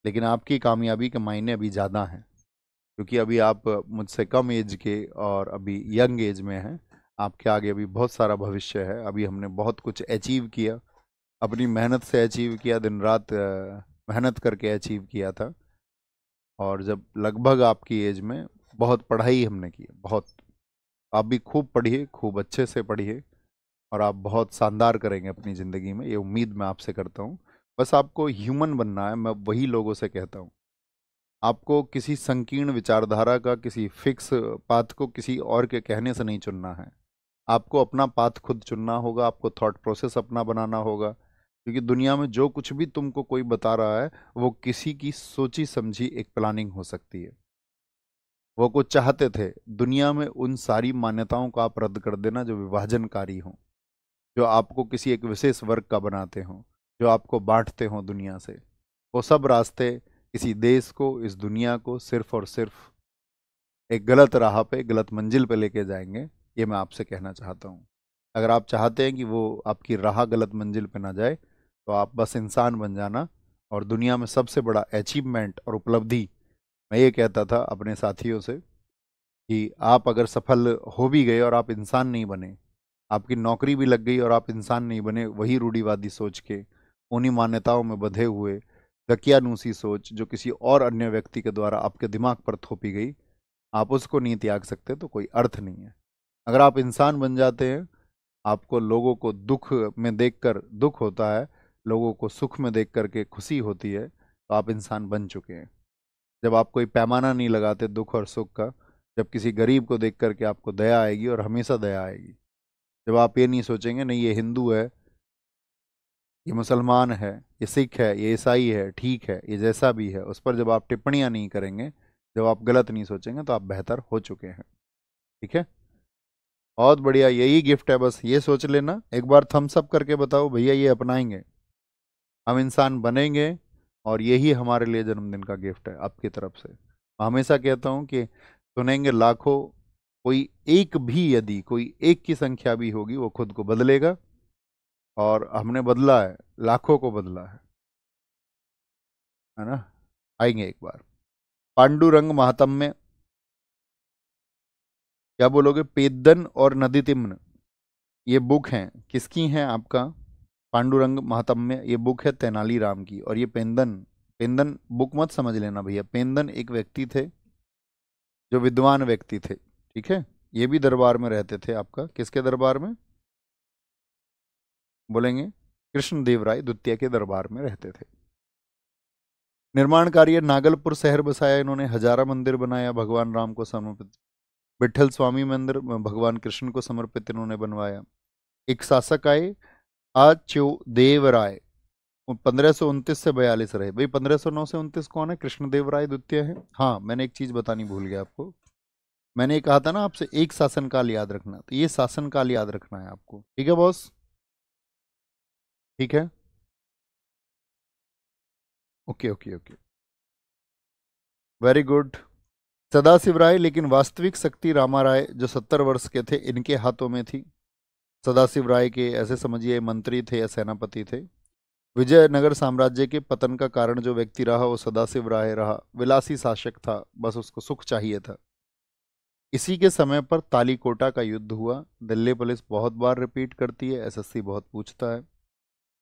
लेकिन आपकी कामयाबी के मायने अभी ज़्यादा हैं, क्योंकि अभी आप मुझसे कम एज के और अभी यंग एज में हैं। आपके आगे अभी बहुत सारा भविष्य है। अभी हमने बहुत कुछ अचीव किया, अपनी मेहनत से अचीव किया, दिन रात मेहनत करके अचीव किया था। और जब लगभग आपकी एज में बहुत पढ़ाई हमने की है, बहुत। आप भी खूब पढ़िए, खूब अच्छे से पढ़िए, और आप बहुत शानदार करेंगे अपनी ज़िंदगी में, ये उम्मीद मैं आपसे करता हूँ। बस आपको ह्यूमन बनना है, मैं वही लोगों से कहता हूँ। आपको किसी संकीर्ण विचारधारा का, किसी फिक्स पाथ को किसी और के कहने से नहीं चुनना है। आपको अपना पाथ खुद चुनना होगा, आपको थॉट प्रोसेस अपना बनाना होगा, क्योंकि दुनिया में जो कुछ भी तुमको कोई बता रहा है वो किसी की सोची समझी एक प्लानिंग हो सकती है। वो कुछ चाहते थे, दुनिया में उन सारी मान्यताओं को आप रद्द कर देना जो विभाजनकारी हों, जो आपको किसी एक विशेष वर्ग का बनाते हों, जो आपको बांटते हों दुनिया से। वो सब रास्ते किसी देश को, इस दुनिया को सिर्फ और सिर्फ एक गलत राह पे, गलत मंजिल पे लेके जाएंगे। ये मैं आपसे कहना चाहता हूँ। अगर आप चाहते हैं कि वो आपकी राह गलत मंजिल पे ना जाए, तो आप बस इंसान बन जाना। और दुनिया में सबसे बड़ा अचीवमेंट और उपलब्धि, मैं ये कहता था अपने साथियों से, कि आप अगर सफल हो भी गए और आप इंसान नहीं बने, आपकी नौकरी भी लग गई और आप इंसान नहीं बने, वही रूढ़िवादी सोच के, उन्हीं मान्यताओं में बंधे हुए, दकियानूसी सोच जो किसी और अन्य व्यक्ति के द्वारा आपके दिमाग पर थोपी गई, आप उसको नहीं त्याग सकते तो कोई अर्थ नहीं है। अगर आप इंसान बन जाते हैं, आपको लोगों को दुख में देखकर दुख होता है, लोगों को सुख में देख करके खुशी होती है, तो आप इंसान बन चुके हैं। जब आप कोई पैमाना नहीं लगाते दुख और सुख का, जब किसी गरीब को देख करके आपको दया आएगी और हमेशा दया आएगी, जब आप ये नहीं सोचेंगे नहीं ये हिंदू है, ये मुसलमान है, ये सिख है, ये ईसाई है, ठीक है, ये जैसा भी है, उस पर जब आप टिप्पणियां नहीं करेंगे, जब आप गलत नहीं सोचेंगे, तो आप बेहतर हो चुके हैं। ठीक है, बहुत बढ़िया, यही गिफ्ट है, बस ये सोच लेना। एक बार थम्स अप करके बताओ भैया ये अपनाएंगे, हम इंसान बनेंगे, और यही हमारे लिए जन्मदिन का गिफ्ट है आपकी तरफ से। मैं हमेशा कहता हूँ कि सुनेंगे लाखों, कोई एक भी, यदि कोई एक की संख्या भी होगी, वो खुद को बदलेगा, और हमने बदला है, लाखों को बदला है ना। आएंगे एक बार। पांडुरंग महात्म्य, क्या बोलोगे? पेद्दन और नदी तिम्न, ये बुक हैं, किसकी हैं? आपका पांडुरंग महात्म्य, ये बुक है तेनालीराम की। और ये पेंदन, पेंदन बुक मत समझ लेना भैया, पेंदन एक व्यक्ति थे जो विद्वान व्यक्ति थे, ठीक है। ये भी दरबार में रहते थे, आपका किसके दरबार में बोलेंगे? कृष्णदेव राय द्वितीय के दरबार में रहते थे। निर्माण कार्य, नागलपुर शहर बसाया इन्होंने, हजारा मंदिर बनाया भगवान राम को समर्पित, विठल स्वामी मंदिर भगवान कृष्ण को समर्पित इन्होंने बनवाया। एक शासक आए, अच्युदेव राय, 1529 से 42 रहे। भाई 1509 से 29 कौन है? कृष्णदेव राय द्वितीय है। हाँ, मैंने एक चीज बतानी भूल गया आपको, मैंने ये कहा था ना आपसे एक शासनकाल याद रखना, तो ये शासनकाल याद रखना है आपको, ठीक है बॉस? ठीक है, okay okay okay, very good. Sadashiv Rai, लेकिन वास्तविक शक्ति रामा राय जो 70 वर्ष के थे, इनके हाथों में थी। सदाशिव राय के ऐसे समझिए मंत्री थे या सेनापति थे। विजयनगर साम्राज्य के पतन का कारण जो व्यक्ति रहा वो सदाशिव राय रहा। विलासी शासक था, बस उसको सुख चाहिए था। इसी के समय पर तालीकोटा का युद्ध हुआ। दिल्ली पुलिस बहुत बार रिपीट करती है, एसएससी बहुत पूछता है।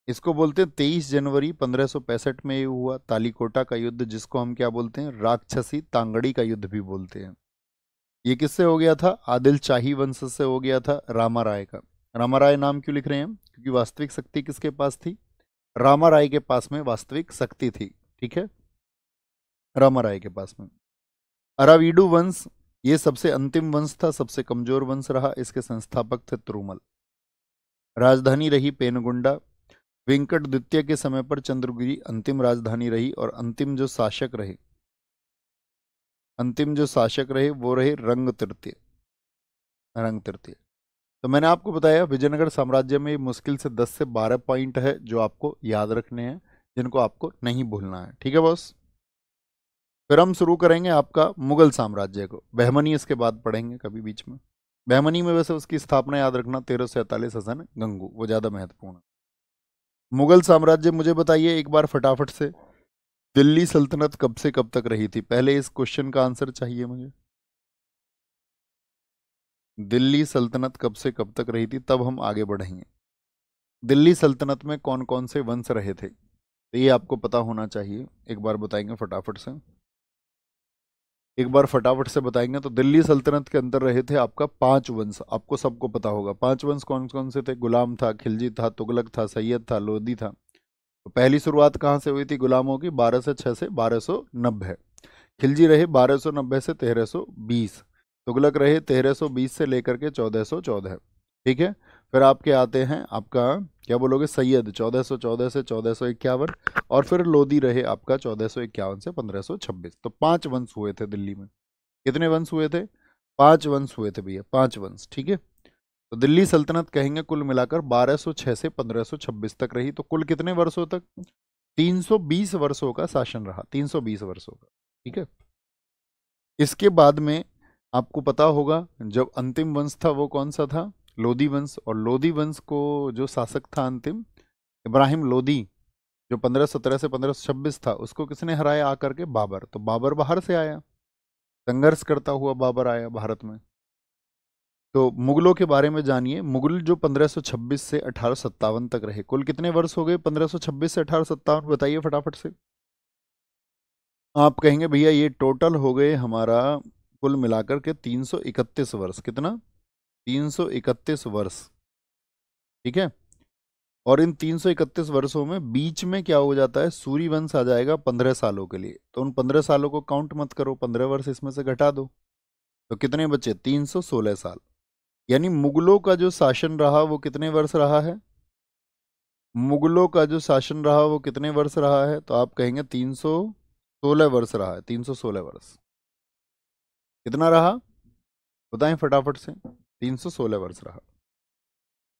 इसको बोलते हैं 23 जनवरी 1565 में ये हुआ तालीकोटा का युद्ध, जिसको हम क्या बोलते हैं? राक्षसी तांगड़ी का युद्ध भी बोलते हैं। ये किससे हो गया था? आदिल शाही वंश से हो गया था, रामा राय का। रामा राय नाम क्यों लिख रहे हैं हम? क्योंकि वास्तविक शक्ति किसके पास थी? रामा राय के पास में वास्तविक शक्ति थी, ठीक है, रामा राय के पास में। अराविडु वंश, ये सबसे अंतिम वंश था, सबसे कमजोर वंश रहा, इसके संस्थापक थे तुरुमल। राजधानी रही पेनगुंडा। वेंकट द्वितीय के समय पर चंद्रगिरी अंतिम राजधानी रही, और अंतिम जो शासक रहे वो रहे रंग तृतीय, रंग तृतीय। तो मैंने आपको बताया विजयनगर साम्राज्य में मुश्किल से 10 से 12 पॉइंट है जो आपको याद रखने हैं, जिनको आपको नहीं भूलना है, ठीक है बॉस? फिर हम शुरू करेंगे आपका मुगल साम्राज्य को। बहमनी इसके बाद पढ़ेंगे कभी बीच में। बहमनी में वैसे उसकी स्थापना याद रखना 1347 हसन गंगू, वो ज्यादा महत्वपूर्ण है। मुगल साम्राज्य, मुझे बताइए एक बार फटाफट से, दिल्ली सल्तनत कब से कब तक रही थी? पहले इस क्वेश्चन का आंसर चाहिए मुझे। दिल्ली सल्तनत कब से कब तक रही थी, तब हम आगे बढ़ेंगे। दिल्ली सल्तनत में कौन कौन से वंश रहे थे, तो ये आपको पता होना चाहिए। एक बार बताएंगे फटाफट से, एक बार फटाफट से बताएंगे। तो दिल्ली सल्तनत के अंदर रहे थे आपका 5 वंश, आपको सबको पता होगा 5 वंश कौन कौन से थे? गुलाम था, खिलजी था, तुगलक था, सैयद था, लोधी था। तो पहली शुरुआत कहाँ से हुई थी गुलामों की? 1206 से 1290। खिलजी रहे 1290 से 1320। तुगलक रहे 1320 से लेकर के 1414, ठीक है। फिर आपके आते हैं आपका, क्या बोलोगे, सैयद 1414 से 1451, और फिर लोधी रहे आपका 1451 से 1526। तो 5 वंश हुए थे दिल्ली में। कितने वंश हुए थे? 5 वंश हुए थे भैया, 5 वंश, ठीक है। तो दिल्ली सल्तनत कहेंगे कुल मिलाकर 1206 से 1526 तक रही। तो कुल कितने वर्षों तक? 320 वर्षों का शासन रहा, 320 वर्षों का, ठीक है। इसके बाद में आपको पता होगा जब अंतिम वंश था वो कौन सा था? लोधी वंश। और लोधी वंश को जो शासक था अंतिम, इब्राहिम लोधी, जो 1517 से 1526 था, उसको किसने हराया आकर के? बाबर। तो बाबर बाहर से आया, संघर्ष करता हुआ बाबर आया भारत में। तो मुगलों के बारे में जानिए। मुगल जो 1526 से 1857 तक रहे, कुल कितने वर्ष हो गए 1526 से 1857, बताइए फटाफट से। आप कहेंगे भैया ये टोटल हो गए हमारा कुल मिलाकर के 331 वर्ष। कितना? 331 वर्ष। ठीक है। और इन 331 वर्षों में बीच में क्या हो जाता है, सूर्य वंश आ जाएगा 15 सालों के लिए। तो उन 15 सालों को काउंट मत करो, 15 वर्ष इसमें से घटा दो, तो कितने बचे? 316 साल। यानी मुगलों का जो शासन रहा वो कितने वर्ष रहा है? मुगलों का जो शासन रहा वो कितने वर्ष रहा है? तो आप कहेंगे 316 वर्ष रहा है। 316 वर्ष कितना रहा, बताएं फटाफट से। 316 वर्ष रहा।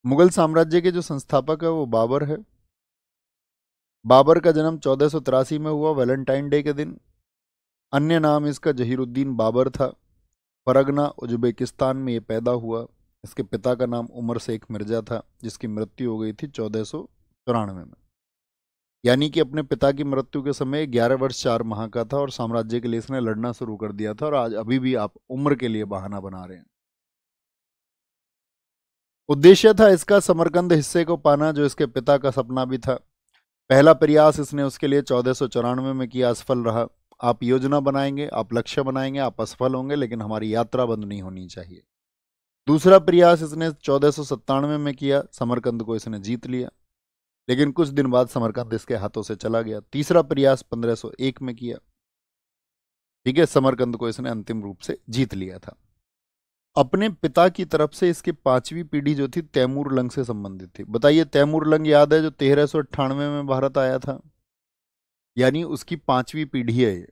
मुगल साम्राज्य के जो संस्थापक है वो बाबर है। बाबर का जन्म 1483 में हुआ, वैलेंटाइन डे के दिन। अन्य नाम इसका जहीरुद्दीन बाबर था। परगना उज्बेकिस्तान में ये पैदा हुआ। इसके पिता का नाम उमर शेख मिर्जा था, जिसकी मृत्यु हो गई थी 1494 में। यानी कि अपने पिता की मृत्यु के समय 11 वर्ष 4 माह का था और साम्राज्य के लिए इसने लड़ना शुरू कर दिया था। और आज अभी भी आप उम्र के लिए बहाना बना रहे हैं। उद्देश्य था इसका समरकंद हिस्से को पाना, जो इसके पिता का सपना भी था। पहला प्रयास इसने उसके लिए 1494 में किया, असफल रहा। आप योजना बनाएंगे, आप लक्ष्य बनाएंगे, आप असफल होंगे, लेकिन हमारी यात्रा बंद नहीं होनी चाहिए। दूसरा प्रयास इसने 1497 में किया, समरकंद को इसने जीत लिया, लेकिन कुछ दिन बाद समरकंद इसके हाथों से चला गया। तीसरा प्रयास 1501 में किया। ठीक है, समरकंद को इसने अंतिम रूप से जीत लिया था। अपने पिता की तरफ से इसकी पांचवी पीढ़ी जो थी तैमूर लंग से संबंधित थी। बताइए, तैमूर लंग याद है, जो 1398 में भारत आया था, यानी उसकी पांचवी पीढ़ी है ये।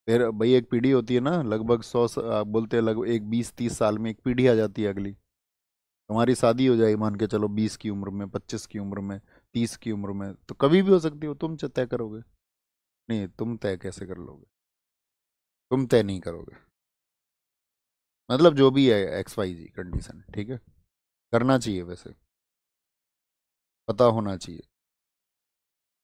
फिर भाई एक पीढ़ी होती है ना, लगभग 100 बोलते हैं, लगभग एक 20-30 साल में एक पीढ़ी आ जाती है अगली। तुम्हारी शादी हो जाएगी मान के चलो 20 की उम्र में, 25 की उम्र में, 30 की उम्र में, तो कभी भी हो सकती हो। तुम तय करोगे? नहीं, तुम तय कैसे कर लोगे? तुम तय नहीं करोगे। मतलब जो भी है XYZ कंडीशन, ठीक है, करना चाहिए, वैसे पता होना चाहिए।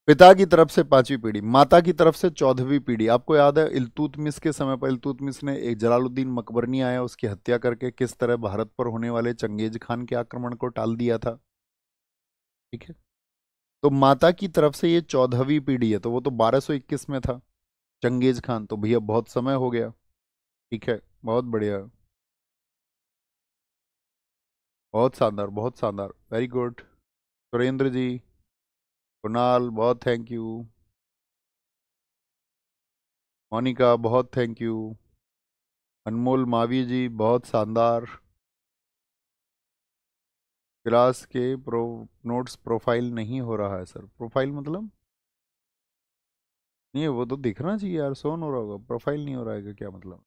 पिता की तरफ से पांचवी पीढ़ी, माता की तरफ से 14वीं पीढ़ी। आपको याद है इल्तुतमिश के समय पर इल्तुतमिश ने एक जलालुद्दीन मकबरनी आया, उसकी हत्या करके किस तरह भारत पर होने वाले चंगेज खान के आक्रमण को टाल दिया था। ठीक है। तो माता की तरफ से ये 14वीं पीढ़ी है, तो वो तो 1221 में था चंगेज खान, तो भैया बहुत समय हो गया। ठीक है, बहुत बढ़िया, बहुत शानदार, बहुत शानदार, वेरी गुड। सुरेंद्र जी, कुणाल बहुत थैंक यू, मोनिका बहुत थैंक यू, अनमोल मावी जी बहुत शानदार। क्लास के नोट्स प्रोफाइल नहीं हो रहा है सर। प्रोफाइल मतलब? नहीं, वो तो दिखना चाहिए यार, सोन हो रहा होगा, प्रोफाइल नहीं हो रहा है क्या मतलब?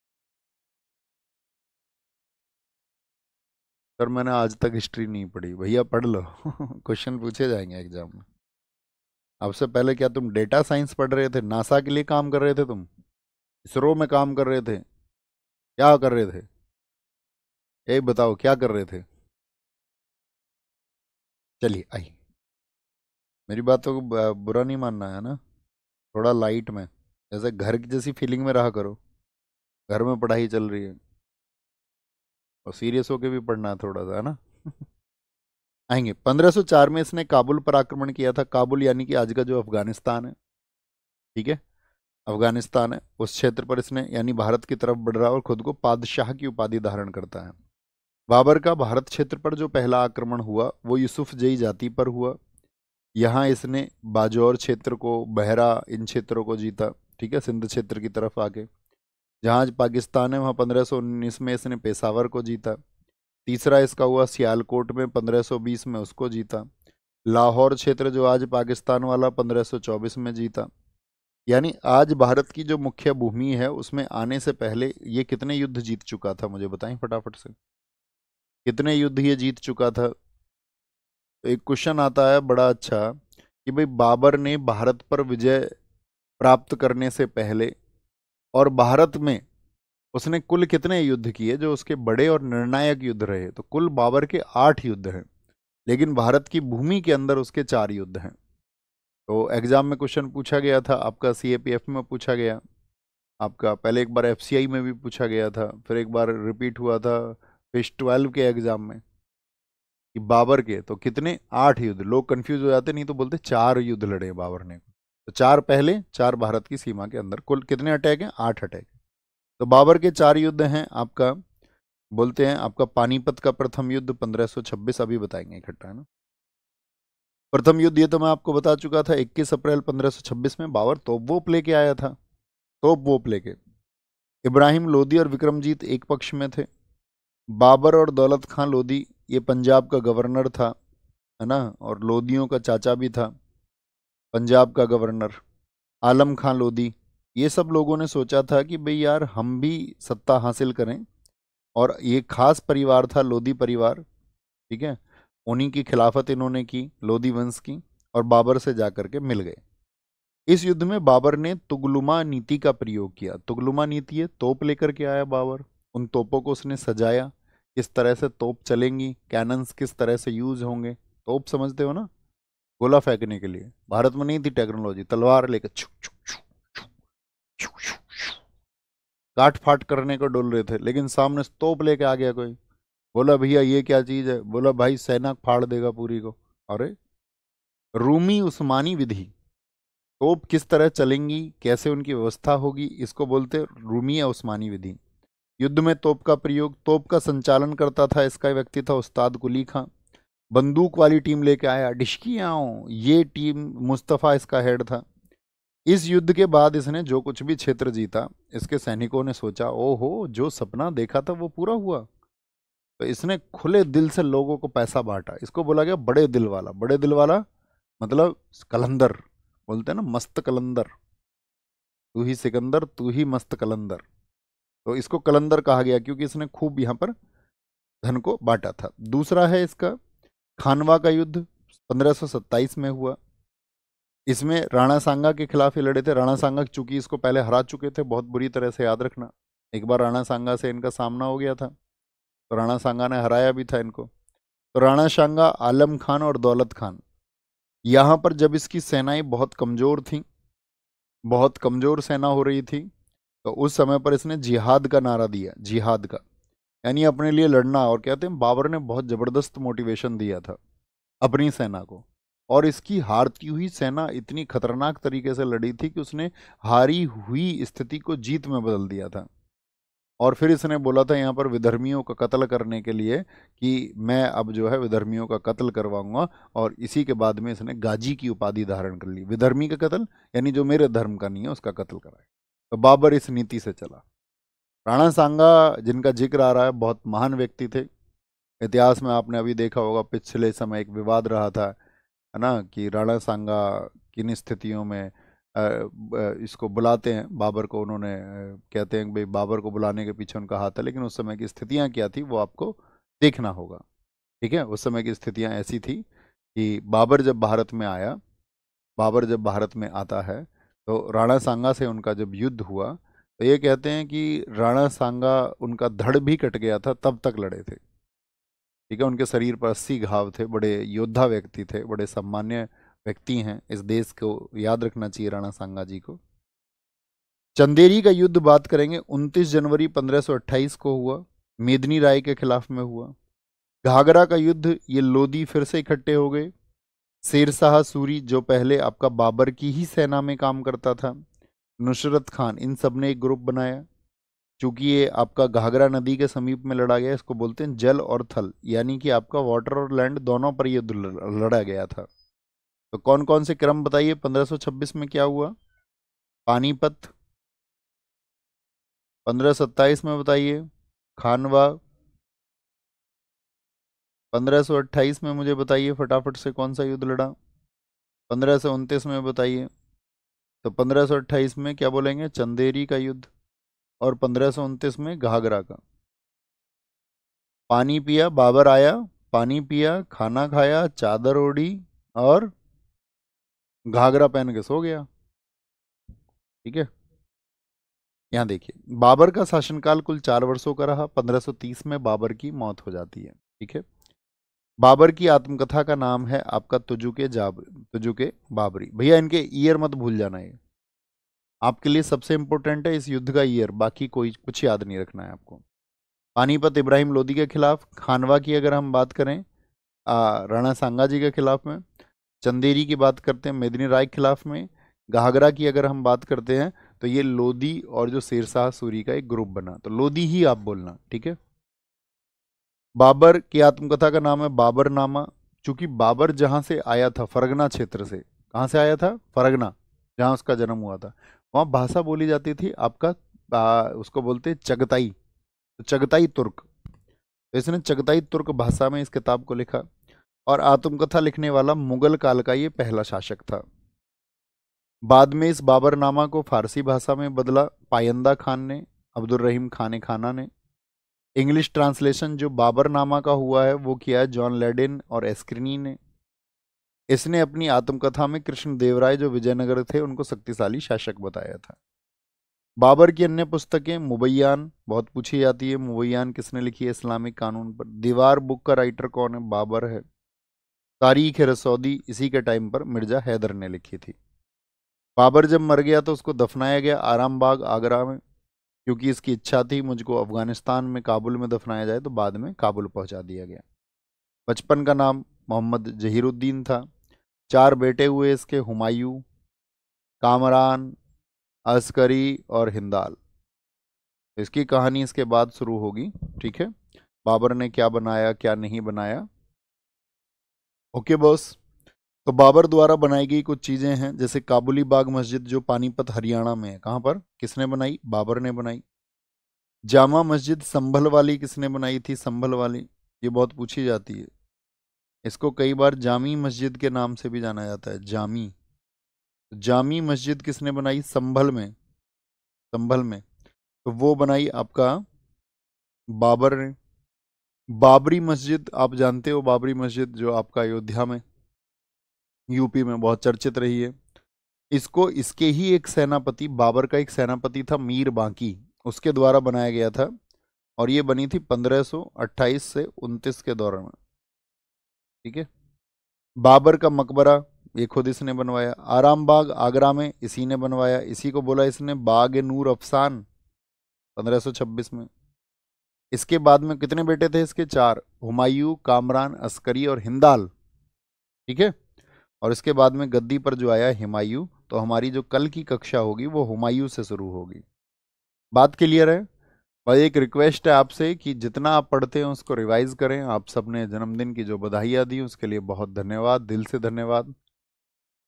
सर मैंने आज तक हिस्ट्री नहीं पढ़ी, भैया पढ़ लो। क्वेश्चन पूछे जाएंगे एग्जाम में। आपसे पहले क्या तुम डेटा साइंस पढ़ रहे थे? नासा के लिए काम कर रहे थे तुम? इसरो में काम कर रहे थे? क्या कर रहे थे? ये बताओ क्या कर रहे थे? चलिए आई, मेरी बातों को बुरा नहीं मानना है ना। थोड़ा लाइट में, जैसे घर की जैसी फीलिंग में रहा करो। घर में पढ़ाई चल रही है और सीरियस होके भी पढ़ना है थोड़ा सा, है ना। आएंगे। 1504 में इसने काबुल पर आक्रमण किया था। काबुल यानी कि आज का जो अफगानिस्तान है। ठीक है, अफगानिस्तान है, उस क्षेत्र पर इसने, यानी भारत की तरफ बढ़ रहा और खुद को पादशाह की उपाधि धारण करता है। बाबर का भारत क्षेत्र पर जो पहला आक्रमण हुआ वो यूसुफ जई जाति पर हुआ। यहाँ इसने बाजौर क्षेत्र को, बहरा, इन क्षेत्रों को जीता। ठीक है, सिंध क्षेत्र की तरफ आके, जहाँ आज पाकिस्तान है वहाँ 1519 में इसने पेशावर को जीता। तीसरा इसका हुआ सियालकोट में, 1520 में उसको जीता। लाहौर क्षेत्र जो आज पाकिस्तान वाला, 1524 में जीता। यानी आज भारत की जो मुख्य भूमि है उसमें आने से पहले ये कितने युद्ध जीत चुका था, मुझे बताएं फटाफट से। कितने युद्ध ये जीत चुका था? तो एक क्वेश्चन आता है बड़ा अच्छा कि भाई बाबर ने भारत पर विजय प्राप्त करने से पहले और भारत में उसने कुल कितने युद्ध किए जो उसके बड़े और निर्णायक युद्ध रहे? तो कुल बाबर के 8 युद्ध हैं, लेकिन भारत की भूमि के अंदर उसके 4 युद्ध हैं। तो एग्जाम में क्वेश्चन पूछा गया था आपका, CAPF में पूछा गया आपका, पहले एक बार FCI में भी पूछा गया था, फिर एक बार रिपीट हुआ था पेज 12 के एग्जाम में कि बाबर के तो कितने 8 युद्ध, लोग कंफ्यूज हो जाते, नहीं तो बोलते 4 युद्ध लड़े बाबर ने। तो 4 पहले, 4 भारत की सीमा के अंदर, कुल कितने अटैक हैं? 8 अटैक। तो बाबर के 4 युद्ध हैं आपका, बोलते हैं आपका पानीपत का प्रथम युद्ध 1526, अभी बताएंगे इकट्ठा, है ना। प्रथम युद्ध ये तो मैं आपको बता चुका था, 21 अप्रैल 1526 में बाबर तोपवोप लेके आया था, तोपवोप लेके। इब्राहिम लोदी और विक्रमजीत एक पक्ष में थे। बाबर और दौलत खां लोदी, ये पंजाब का गवर्नर था, है ना, और लोदियों का चाचा भी था पंजाब का गवर्नर। आलम खां लोदी, ये सब लोगों ने सोचा था कि भाई यार हम भी सत्ता हासिल करें, और ये खास परिवार था लोदी परिवार, ठीक है। उन्हीं की खिलाफत इन्होंने की, लोदी वंश की, और बाबर से जाकर के मिल गए। इस युद्ध में बाबर ने तुगलुमा नीति का प्रयोग किया। तुगलुमा नीति है, तोप लेकर के आया बाबर, उन तोपों को उसने सजाया, किस तरह से तोप चलेंगी, कैनन्स किस तरह से यूज होंगे। तोप समझते हो ना, गोला फेंकने के लिए। भारत में नहीं थी टेक्नोलॉजी, तलवार लेकर छुक छुक छुक छुक छुक छुक छुक, काट फाट करने को डोल रहे थे, लेकिन सामने से तोप लेके आ गया कोई, बोला भैया ये क्या चीज है, बोला भाई सेना फाड़ देगा पूरी को। अरे, रूमी उस्मानी विधि, तोप किस तरह चलेंगी, कैसे उनकी व्यवस्था होगी, इसको बोलते रूमी या उस्मानी विधि। युद्ध में तोप का प्रयोग, तोप का संचालन करता था, इसका व्यक्ति था उस्ताद कुली खां। बंदूक वाली टीम लेके आया डिश्कियाओं, ये टीम मुस्तफ़ा इसका हेड था। इस युद्ध के बाद इसने जो कुछ भी क्षेत्र जीता, इसके सैनिकों ने सोचा ओहो, जो सपना देखा था वो पूरा हुआ। तो इसने खुले दिल से लोगों को पैसा बांटा, इसको बोला गया बड़े दिल वाला। बड़े दिल वाला मतलब कलंदर, बोलते हैं ना, मस्त कलंदर, तू ही सिकंदर तू ही मस्त कलंदर। तो इसको कलंदर कहा गया क्योंकि इसने खूब यहाँ पर धन को बांटा था। दूसरा है इसका खानवा का युद्ध, 1527 में हुआ। इसमें राणा सांगा के खिलाफ ये लड़े थे। राणा सांगा चूंकि इसको पहले हरा चुके थे बहुत बुरी तरह से, याद रखना, एक बार राणा सांगा से इनका सामना हो गया था, तो राणा सांगा ने हराया भी था इनको। तो राणा सांगा, आलम खान और दौलत खान, यहाँ पर जब इसकी सेनाएं बहुत कमजोर थीं, बहुत कमजोर सेना हो रही थी, तो उस समय पर इसने जिहाद का नारा दिया, जिहाद का, यानी अपने लिए लड़ना। और कहते हैं बाबर ने बहुत जबरदस्त मोटिवेशन दिया था अपनी सेना को, और इसकी हारती हुई सेना इतनी खतरनाक तरीके से लड़ी थी कि उसने हारी हुई स्थिति को जीत में बदल दिया था। और फिर इसने बोला था यहाँ पर विधर्मियों का कत्ल करने के लिए कि मैं अब जो है विधर्मियों का कत्ल करवाऊंगा, और इसी के बाद में इसने गाजी की उपाधि धारण कर ली। विधर्मी का कत्ल यानी जो मेरे धर्म का नहीं है उसका कत्ल कराए। तो बाबर इस नीति से चला। राणा सांगा जिनका जिक्र आ रहा है, बहुत महान व्यक्ति थे। इतिहास में आपने अभी देखा होगा, पिछले समय एक विवाद रहा था, है ना, कि राणा सांगा किन स्थितियों में इसको बुलाते हैं बाबर को, उन्होंने कहते हैं कि भाई बाबर को बुलाने के पीछे उनका हाथ है, लेकिन उस समय की स्थितियां क्या थी वो आपको देखना होगा, ठीक है। उस समय की स्थितियां ऐसी थी कि बाबर जब भारत में आया, बाबर जब भारत में आता है, तो राणा सांगा से उनका जब युद्ध हुआ, तो ये कहते हैं कि राणा सांगा उनका धड़ भी कट गया था, तब तक लड़े थे, ठीक है। उनके शरीर पर 80 घाव थे, बड़े योद्धा व्यक्ति थे, बड़े सम्मान्य व्यक्ति हैं, इस देश को याद रखना चाहिए राणा सांगा जी को। चंदेरी का युद्ध बात करेंगे, 29 जनवरी 1528 को हुआ, मेदिनी राय के खिलाफ में हुआ। घाघरा का युद्ध, ये लोदी फिर से इकट्ठे हो गए। शेरशाह सूरी जो पहले आपका बाबर की ही सेना में काम करता था, नुसरत खान, इन सब ने एक ग्रुप बनाया। चूंकि ये आपका घाघरा नदी के समीप में लड़ा गया, इसको बोलते हैं जल और थल, यानी कि आपका वाटर और लैंड दोनों पर ये लड़ा गया था। तो कौन कौन से क्रम बताइए, 1526 में क्या हुआ? पानीपत। 1527 में बताइए खानवा। 1528 में मुझे बताइए फटाफट से कौन सा युद्ध लड़ा? 1529 में बताइए। तो 1528 में क्या बोलेंगे? चंदेरी का युद्ध। और 1529 में घाघरा का। पानी पिया, बाबर आया, पानी पिया, खाना खाया, चादर ओढ़ी, और घाघरा पहन के सो गया, ठीक है। यहाँ देखिए, बाबर का शासनकाल कुल 4 वर्षों का रहा। 1530 में बाबर की मौत हो जाती है, ठीक है। बाबर की आत्मकथा का नाम है आपका तुजुके बाबरी। भैया इनके ईयर मत भूल जाना, ये आपके लिए सबसे इंपॉर्टेंट है, इस युद्ध का ईयर, बाकी कोई कुछ याद नहीं रखना है आपको। पानीपत इब्राहिम लोदी के खिलाफ, खानवा की अगर हम बात करें राणा सांगा जी के खिलाफ में, चंदेरी की बात करते हैं मेदिनी राय के खिलाफ में, घाघरा की अगर हम बात करते हैं तो ये लोदी और जो शेरशाह सूरी का एक ग्रुप बना, तो लोदी ही आप बोलना, ठीक है। बाबर की आत्मकथा का नाम है बाबरनामा। चूंकि बाबर जहां से आया था फरगना क्षेत्र से, कहाँ से आया था, फरगना, जहां उसका जन्म हुआ था, वहां भाषा बोली जाती थी आपका उसको बोलते चगताई, तो चगताई तुर्क। तो इसने चगताई तुर्क भाषा में इस किताब को लिखा, और आत्मकथा लिखने वाला मुगल काल का ये पहला शासक था। बाद में इस बाबरनामा को फारसी भाषा में बदला पायंदा खान ने, अब्दुल रहीम खान खाना ने। इंग्लिश ट्रांसलेशन जो बाबरनामा का हुआ है वो किया है जॉन लेडेन और एस्क्रिनी ने। इसने अपनी आत्मकथा में कृष्णदेवराय जो विजयनगर थे उनको शक्तिशाली शासक बताया था। बाबर की अन्य पुस्तकें, मुबैयान बहुत पूछी जाती है, मुबैयान किसने लिखी है, इस्लामिक कानून पर। दीवार बुक का राइटर कौन है, बाबर है। तारीख रसौदी इसी के टाइम पर मिर्जा हैदर ने लिखी थी। बाबर जब मर गया तो उसको दफनाया गया आराम बाग आगरा में, क्योंकि इसकी इच्छा थी मुझको अफगानिस्तान में काबुल में दफनाया जाए, तो बाद में काबुल पहुंचा दिया गया। बचपन का नाम मोहम्मद जहीरुद्दीन था। 4 बेटे हुए इसके, हुमायूं, कामरान, अस्करी और हिंदाल। इसकी कहानी इसके बाद शुरू होगी, ठीक है। बाबर ने क्या बनाया क्या नहीं बनाया। Okay boss. तो बाबर द्वारा बनाई गई कुछ चीजें हैं, जैसे काबुली बाग मस्जिद जो पानीपत हरियाणा में है, कहाँ पर, किसने बनाई, बाबर ने बनाई। जामा मस्जिद संभल वाली किसने बनाई थी, संभल वाली, ये बहुत पूछी जाती है। इसको कई बार जामी मस्जिद के नाम से भी जाना जाता है, जामी। जामी मस्जिद किसने बनाई, संभल में, संभल में, तो वो बनाई आपका बाबर ने। बाबरी मस्जिद आप जानते हो, बाबरी मस्जिद जो आपका अयोध्या में, यूपी में बहुत चर्चित रही है। इसको इसके ही एक सेनापति, बाबर का एक सेनापति था मीर बांकी, उसके द्वारा बनाया गया था, और ये बनी थी 1528 से 29 के दौरान, ठीक है। बाबर का मकबरा ये खुद इसने बनवाया। आराम बाग आगरा में इसी ने बनवाया, इसी को बोला इसने बाग नूर अफसान 1526 में। इसके बाद में कितने बेटे थे इसके, 4, हुमायूं, कामरान, अस्करी और हिंदाल, ठीक है। और इसके बाद में गद्दी पर जो आया हुमायूं, तो हमारी जो कल की कक्षा होगी वो हुमायूं से शुरू होगी। बात क्लियर है। और एक रिक्वेस्ट है आपसे कि जितना आप पढ़ते हैं उसको रिवाइज करें। आप सबने जन्मदिन की जो बधाइयाँ दी उसके लिए बहुत धन्यवाद, दिल से धन्यवाद।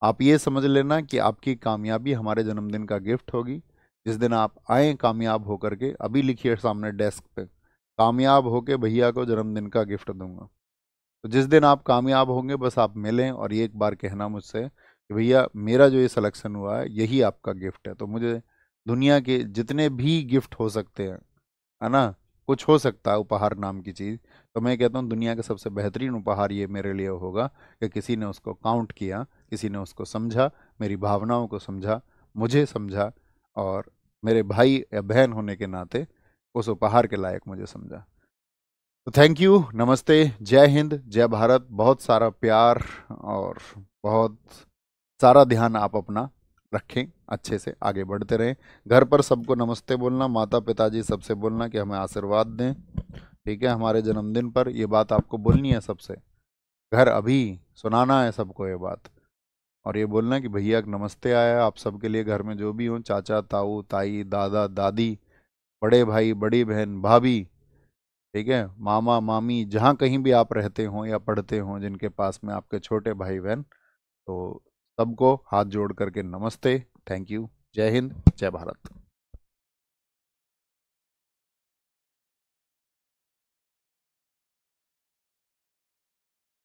आप ये समझ लेना कि आपकी कामयाबी हमारे जन्मदिन का गिफ्ट होगी। जिस दिन आप आए कामयाब होकर के, अभी लिखिए सामने डेस्क पे, कामयाब होके भैया को जन्मदिन का गिफ्ट दूंगा। तो जिस दिन आप कामयाब होंगे बस आप मिलें और ये एक बार कहना मुझसे कि भैया मेरा जो ये सिलेक्शन हुआ है यही आपका गिफ्ट है। तो मुझे दुनिया के जितने भी गिफ्ट हो सकते हैं, है ना, कुछ हो सकता है उपहार नाम की चीज़, तो मैं कहता हूँ दुनिया का सबसे बेहतरीन उपहार ये मेरे लिए होगा कि किसी ने उसको काउंट किया, किसी ने उसको समझा, मेरी भावनाओं को समझा, मुझे समझा, और मेरे भाई या बहन होने के नाते उस उपहार के लायक मुझे समझा। तो थैंक यू, नमस्ते, जय हिंद, जय भारत। बहुत सारा प्यार और बहुत सारा ध्यान आप अपना रखें, अच्छे से आगे बढ़ते रहें। घर पर सबको नमस्ते बोलना, माता पिताजी सबसे बोलना कि हमें आशीर्वाद दें, ठीक है। हमारे जन्मदिन पर ये बात आपको बोलनी है सबसे, घर अभी सुनाना है सबको ये बात, और ये बोलना कि भैया एक नमस्ते आया आप सबके लिए, घर में जो भी हों, चाचा ताऊ ताई दादा दादी, बड़े भाई बड़ी बहन भाभी, ठीक है, मामा मामी, जहाँ कहीं भी आप रहते हों या पढ़ते हों, जिनके पास में आपके छोटे भाई बहन, तो सबको हाथ जोड़ करके नमस्ते, थैंक यू, जय हिंद, जय भारत।